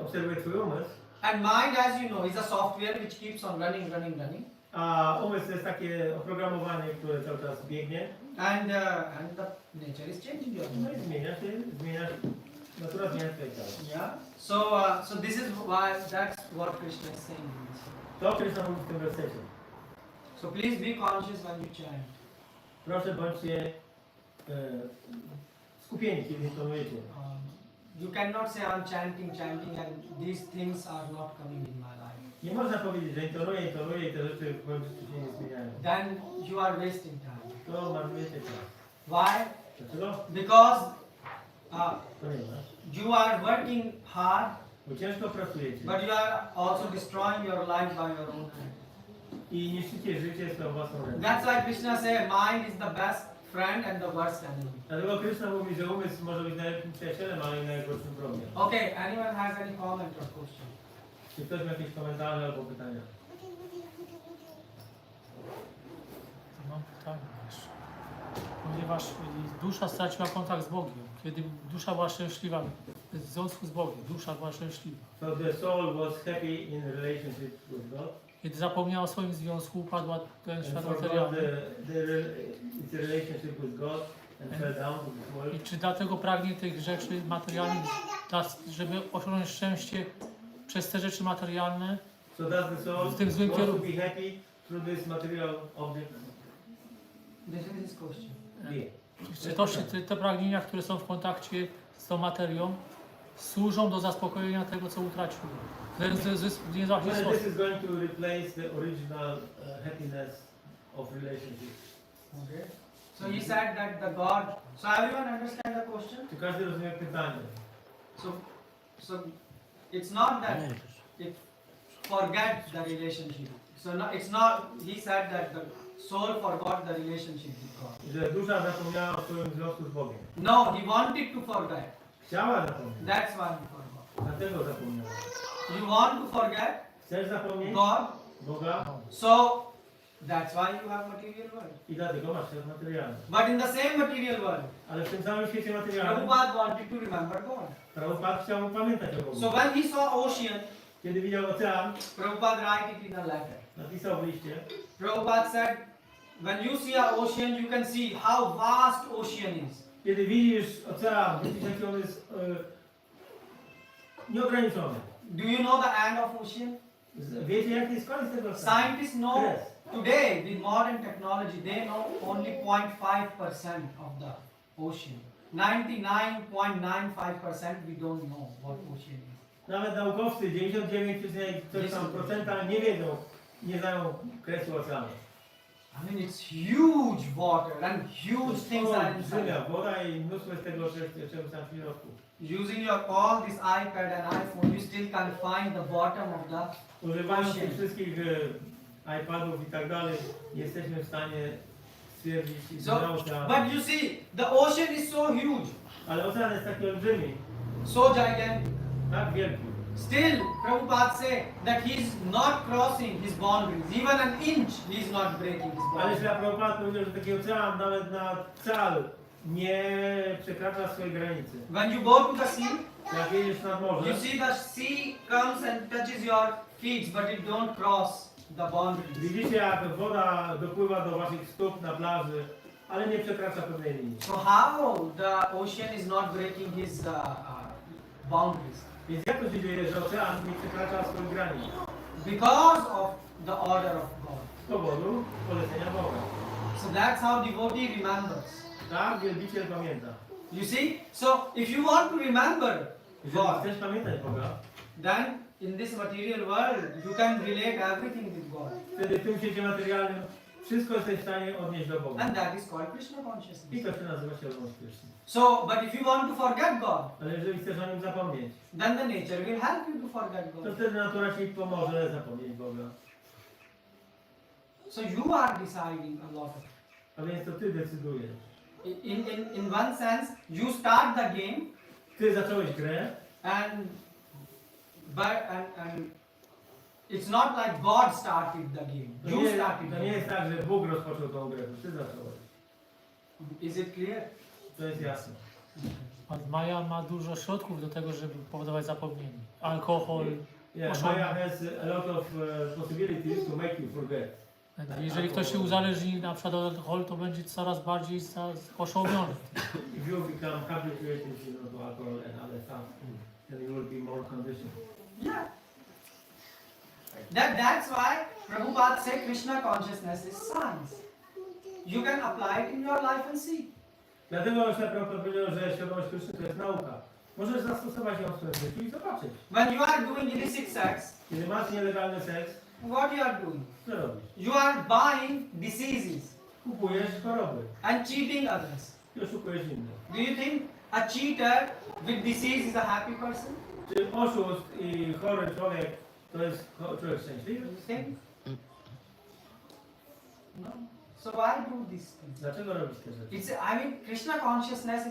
obserwuje twój umysł, And mind, as you know, is a software which keeps on running. A umysł to jest takie oprogramowanie, które cały czas biegnie. And the nature is changing your No mind. i zmienia się, natura zmienia swoje ciało. Yeah. So this is why that's what Krishna is saying. To Krishna mówi w tym wersecie. So please be conscious when you chant. Proszę bądźcie skupieni, kiedy intonujecie. You cannot say I'm chanting and these things are not coming in my life. Nie można powiedzieć, że intonuję i te rzeczy w końcu się nie zmieniają. Then you are wasting time. To marnujecie czas. Why? Dlaczego? Because Ponieważ you are working hard, bo ciężko pracujecie but you are also destroying your life by your own hand. i niszczycie życie swoją własną ręką. That's why Krishna says mind is the best friend and the worst enemy. Dlatego Krishna mówi, że umysł może być najlepszym przyjacielem, ale i najgorszym wrogiem. Okay, anyone has any comment or question? Czy ktoś ma jakieś komentarze albo pytania? Mam pytanie jeszcze. Ponieważ dusza straciła kontakt z Bogiem. Kiedy dusza była szczęśliwa, w związku z Bogiem, dusza była szczęśliwa. So the soul was happy in relationship with God. Kiedy zapomniała o swoim związku, upadła ten And świat forgot materialny. its relationship with God and fell down to this world. I czy dlatego pragnie tych rzeczy materialnych, żeby osiągnąć szczęście przez te rzeczy materialne? So does the soul W tym złym want to kierunku. be happy through this material object? This is his question. Nie. Czy te pragnienia, które są w kontakcie z tą materią, służą do zaspokojenia tego, co utracił? W niezwykły Well, sposób. this is going to replace the original happiness of relationship. Okay. So he said that the God. So everyone understand the question? Czy każdy rozumie pytanie? So it's not that it forget the relationship. So no, it's not. He said that the soul forgot the relationship with God. Że dusza zapomniała o swoim związku z Bogiem. No, he wanted to forget. Chciała zapomnieć, That's why he forgot. dlatego zapomniała. You want to forget Chcesz zapomnieć God, Boga so that's why you have material world. i dlatego masz świat materialny. But in the same material world, Ale w tym samym świecie materialnym Prabhupada wanted to remember God. Prabhupada chciał pamiętać o Bogu. So when he saw ocean, Kiedy widział ocean, Prabhupada write it in a letter. napisał w liście, Prabhupada said, when you see an ocean, you can see how vast ocean is. kiedy widzisz ocean, widzisz jaki on jest nieograniczony. Do you know the end of ocean? Wiecie jaki jest koniec tego oceanu? Scientists know Yes. today with modern technology, they know only 0.5% of the ocean. 99.95% we don't know what ocean is. Nawet naukowcy 99,% nie wiedzą, nie znają kresu oceanu. I mean, it's huge water and huge things are Olbrzymia inside. woda i mnóstwo jest tego, czego tam w środku. Using your all this iPad and iPhone, you still can't find the bottom of the Używając Ocean. tych wszystkich iPadów i tak dalej, jesteśmy w stanie stwierdzić So, dno oceanu. but you see, the ocean is so huge, Ale ocean jest taki olbrzymi, so gigantic. tak wielki. Still, Prabhupada say that he is not crossing his boundaries. Even an inch, he is not breaking his Ale boundaries. Śla Prabhupada powiedział, że taki ocean nawet na cal nie przekracza swojej granicy. When you go to the sea, Jak jedziesz nad morze, you see the sea comes and touches your feet, but it don't cross the boundaries. widzicie jak woda dopływa do waszych stóp na plaży, ale nie przekracza pewnej linii. So how the ocean is not breaking his boundaries? Więc jak to się dzieje, że ocean nie przekracza swoich granic? Because of the order of God. Z powodu polecenia Boga. So that's how devotee remembers. Tak, wielbiciel pamięta. You see? So if you want to remember Jeżeli God, chcesz pamiętać Boga, then in this material world you can relate everything with God. wtedy w tym świecie materialnym wszystko jesteś w stanie odnieść do Boga. And that is called Krishna I consciousness. to się nazywa świadomość Kryszny. So, but if you want to forget God, Ale jeżeli chcesz o nim zapomnieć, then the nature will help you to forget to God. wtedy natura ci pomoże zapomnieć Boga. So you are deciding a lot of it. A więc to ty decydujesz. In one sense, you start the game Ty zacząłeś grę, and it's not like God started the game. to You nie, started to the nie jest game. tak, że Bóg rozpoczął tą grę, to ty zacząłeś. Is it clear? To jest jasne. Maja ma dużo środków do tego, żeby powodować zapomnienie. Alkohol, Yeah, Maya has a lot of possibilities to make you forget. Jeżeli ktoś się uzależni na przykład od alkoholu, to będzie coraz bardziej oszołomiony. If you become habituated, to alcohol and other stuff, then you will be more conditioned. Yeah. That's why Prabhupada said Krishna consciousness is science. You can apply it in your life and see. Dlatego Prabhupada powiedział, że świadomość Kryszny to jest nauka. Możesz zastosować ją w swoim życiu i zobaczyć. When you are doing illicit sex, Kiedy masz nielegalny seks, what you are doing? co robisz? You are buying diseases Kupujesz choroby and cheating others. i oszukujesz innych. Do you think a cheater with disease is a happy person? Czy oszust i chory człowiek to jest człowiek szczęśliwy? Do you think? No. So why do these things? Dlaczego robisz te rzeczy? It's, I mean, Krishna consciousness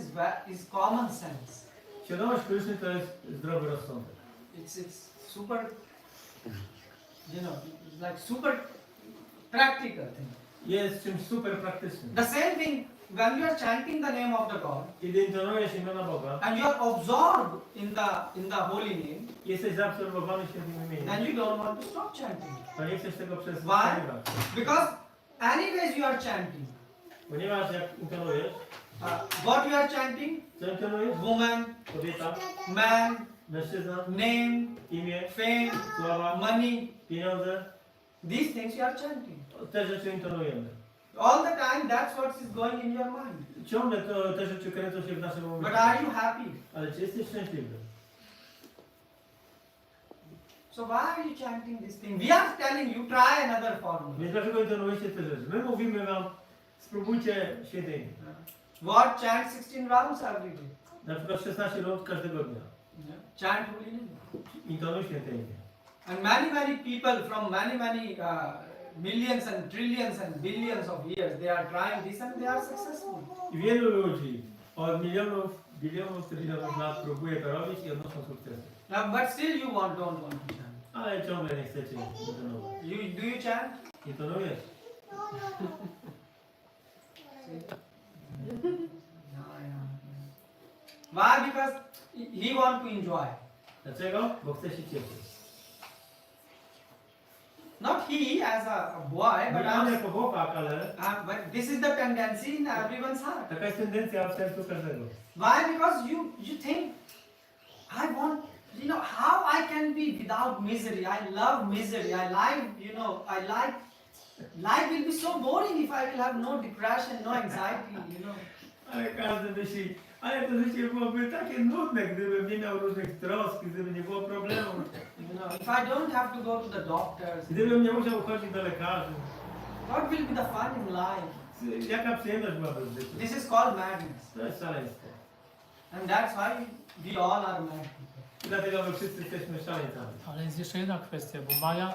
is common sense. Świadomość Kryszny to jest zdrowy rozsądek. It's super, it's like super practical thing. Jest czymś super praktycznym. The same thing when you are chanting the name of the God Kiedy intonujesz imiona Boga, and you are absorbed in the holy name, jesteś zaabsorbowany świętym imieniem, then you don't want to stop chanting. to nie chcesz tego Why? przestrzegać. Because anyways you are chanting. Ponieważ jak intonujesz, What you are chanting? co intonujesz? Woman, Kobieta, man, mężczyzna, name, imię, fame, sława, money. pieniądze, These things you are chanting. te rzeczy intonujemy. All the time that's what is going in your mind. Ciągle te rzeczy kręcą się w naszym But umyśle. are you happy? Ale czy jesteś szczęśliwy? So why are you chanting this thing? We are telling you try another formula. Więc dlaczego intonujecie te rzeczy? My mówimy wam, spróbujcie świętymi. What chant 16 rounds every day? Na przykład 16 rund każdego dnia. Chant holy name. Intonuj święte imię. And many people from many millions and trillions and billions of years, they are trying this and they are successful. I wielu ludzi od milionów, bilionów, trylionów lat próbuje to robić i odnoszą sukcesy. Now, but still you don't want to chant. Ale ciągle nie chcecie intonować. Do you chant? Intonujesz? Why? Because he want to enjoy. Dlaczego? Bo chce się cieszyć. Not he as a boy, but Nie on jako chłopak, ale but this is the tendency in everyone's heart. taka jest tendencja w sercu każdego. Why? Because you think, I want, how I can be without misery. I love misery. I like, life will be so boring if I will have no depression, no anxiety, Ale każdy myśli, ale to życie byłoby takie nudne, gdybym nie miał różnych trosk, gdyby nie było problemów, If I don't have to go to the doctors, gdybym nie musiał chodzić do lekarzy. what will be the fun in life? Jaka przyjemność byłaby w życiu? This is called madness. To jest szaleństwo. And that's why we all are mad people. I dlatego my wszyscy jesteśmy szaleńcami. Ale jest jeszcze jedna kwestia, bo Maja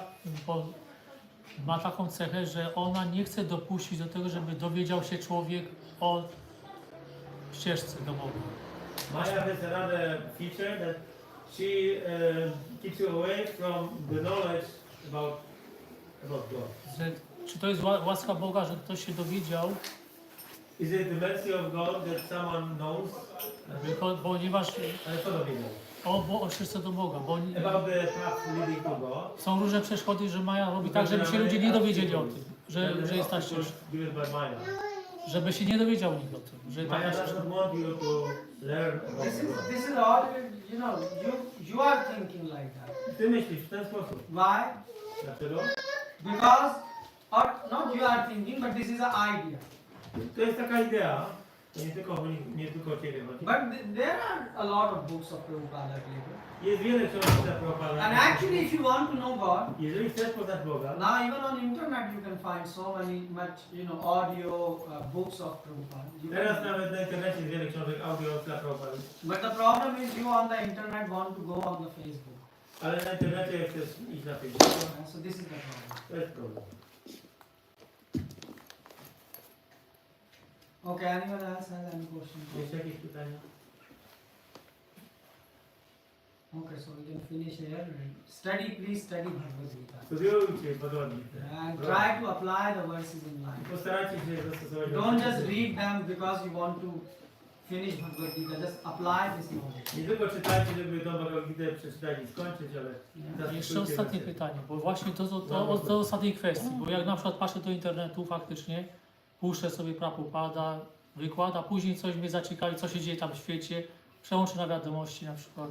ma taką cechę, że ona nie chce dopuścić do tego, żeby dowiedział się człowiek o ścieżce do Boga. Maya has another feature that she keeps you away from the knowledge about God. Że, czy to jest łaska Boga, że ktoś się dowiedział, Is it the mercy of God that someone knows? ponieważ Ale co dowiedział? o ścieżce do Boga, bo About the path leading to God. są różne przeszkody, że Maja robi tak, żeby się ludzie nie dowiedzieli o tym, że jest ta ścieżka. Given by Maya. Żeby się nie dowiedział nikt o tym, że Maya taka does ścieżka. not want you to learn about God. This is all, you are thinking like that. Ty myślisz w ten sposób. Why? Dlaczego? Because, or not you are thinking, but this is an idea. To jest taka idea, to nie tylko ciebie chodzi. But there are a lot of books of Prabhupada available. Jest wiele książek na Prabhupada. And actually, if you want to know God, Jeżeli chcesz poznać Boga, now even on internet you can find so much audio books of Prabhupada. teraz nawet na internecie jest wiele książek audio dla Prabhupada. But the problem is you on the internet want to go on the Facebook. Ale na internecie chcesz iść na Facebook. So this is the problem. To jest problem. Okay, anyone else has any questions? Jeszcze jakieś pytania? Okay, so we can finish here. Please study Bagavad Gita. Studiujcie Bagavad Gita. And try to apply the verses in life. Postarajcie się zastosować. Don't just read them because you want to finish Bhagavad Gita, just apply this knowledge. Nie tylko czytajcie, żeby tą Bagavad Gitę przeczytać i skończyć, ale Jeszcze zastosujcie ostatnie wersety. pytanie, bo właśnie do ostatniej kwestii, bo jak na przykład patrzę do internetu faktycznie, puszczę sobie Prabhupada, wykład, a później coś mnie zaciekawi, co się dzieje tam w świecie, przełączę na wiadomości na przykład,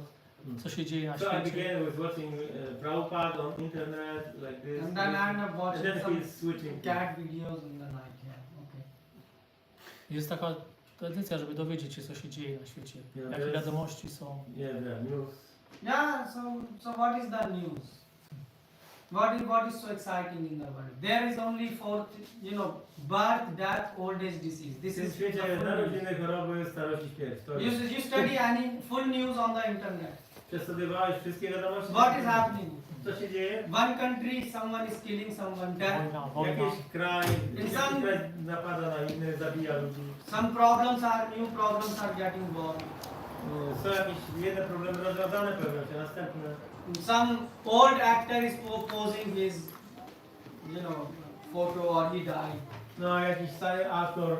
co się dzieje na So I świecie. began with watching Prabhupada on internet like this. And then I end up And watching then some he's switching. cat videos in the night. Yeah, okay. Jest taka tendencja, żeby dowiedzieć się, co się dzieje na świecie, Ja jakie też. wiadomości są. Yeah, the news. Yeah, so what is the news? What is so exciting in the world? There is only birth, death, old age, disease. W This tym is the świecie full news. narodziny, choroby, starość i śmierć. To jest. You study any full news on the internet. Przestudiowałeś wszystkie wiadomości? What is happening? Co się dzieje? One country, someone is killing someone, death. Wojna. Jakiś kraj Some- napada na inny, zabija ludzi. Some problems are new problems are getting born. Są jakieś jedne problemy rozwiązane, pojawiają się następne. Some old actor is posing his, photo or he died. No, jakiś stary aktor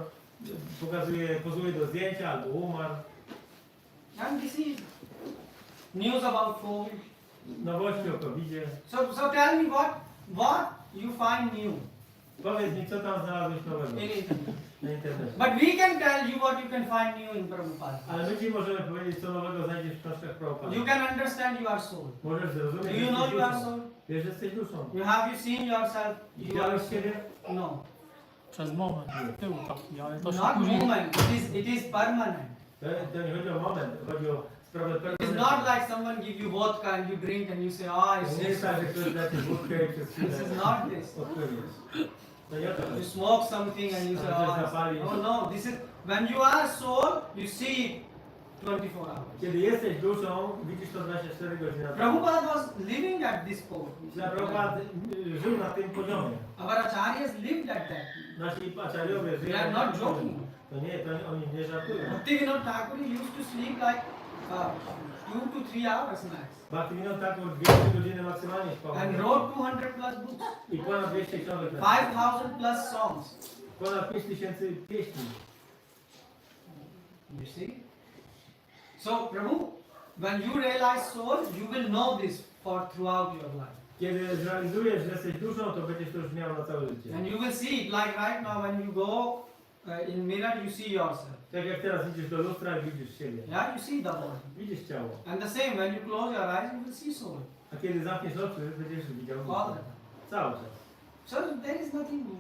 pozuje do zdjęcia albo umarł. And this is news about food. Nowości o COVID-zie. So tell me what you find new Powiedz mi, co tam znalazłeś nowego in it. na internecie. But we can tell you what you can find new in Prabhupada. Ale my ci możemy powiedzieć, co nowego znajdziesz w książkach Prabhupada. You can understand your soul. Możesz Do zrozumieć, you że know jesteś your duszą. soul? Wiesz, że jesteś duszą. Have you seen yourself? You are Widziałeś siebie? No. Przez moment, tył taki, ale to się Not później... moment. It is permanent. To nie chodzi o moment, chodzi o sprawę It's permanentną. not like someone give you vodka and you drink and you say, it's To nie jest just. tak, że ktoś da ci wódkę i przez chwilę This is not this. odpłyniesz. To nie o to You chodzi. smoke something and you say, no. This is when you are soul, you see it 24 hours. Kiedy jesteś duszą, widzisz to 24 godziny na dobę. Prabhupada was living at this point. Dla Prabhupada żył na tym poziomie. Our acharyas lived at that. Nasi acharyowie They żyją are na not tym joking. poziomie. Oni nie żartują. Bhaktivinoda Thakur used to sleep like 2 to 3 hours max. Bhaktivinoda Thakur 200 godziny maksymalnie spał. And wrote 200 plus books. I ponad 200 książek. 5,000 plus songs. Ponad 5000 pieśni. You see? So, Prabhu, when you realize soul, you will know this for throughout your life. Kiedy zrealizujesz, że jesteś duszą, to będziesz to już miał na całe życie. And you will see it like right now when you go in mirror, you see yourself. Tak jak teraz idziesz do lustra i widzisz siebie. Yeah, you see the body. Widzisz ciało. And the same, when you close your eyes, you will see soul. A kiedy zamkniesz oczy, będziesz widział All duszę. the time. Cały czas. So there is nothing new.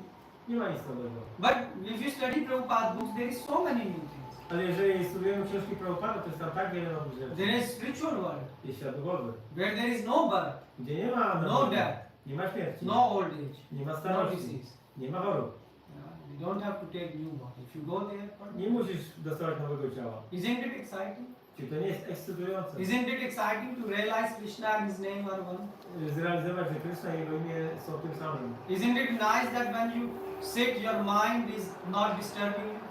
Nie ma nic nowego. But if you study Prabhupada books, there is so many new things. Ale jeżeli studujemy książki Prabhupada, to jest tam tak wiele nowych rzeczy. There is spiritual world, Jest świat duchowy, where there is no birth, gdzie nie ma no narodzin, death, nie ma śmierci, no old age, nie ma no starości, disease. nie ma chorób. You don't have to take new body. If you go there, Nie musisz dostawać nowego ciała. isn't it exciting? Czy to nie jest ekscytujące? Isn't it exciting to realize Krishna and His name are one? Zrealizować, że Krishna i Jego imię są tym samym. Isn't it nice that when you sit, your mind is not disturbing you?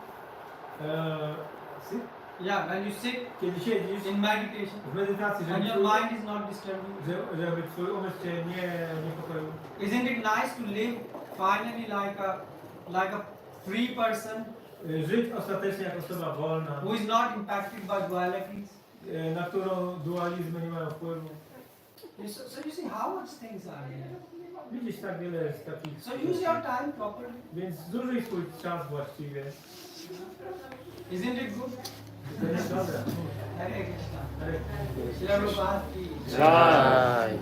Yeah, when you sit Kiedy siedzisz in meditation w medytacji, and your mind is not disturbing you. żeby twój umysł cię nie niepokoił. Isn't it nice to live finally like a free person Żyć ostatecznie jako osoba wolna, who is not impacted by dualities? na którą dualizmy nie mają wpływu. So you see how much things are here. Widzisz tak wiele z takich So use your time properly. Więc zużyj swój czas właściwie. Isn't it good? To jest dobre. Hare Krishna. Ale- Shri Prabhupada ki. Jai.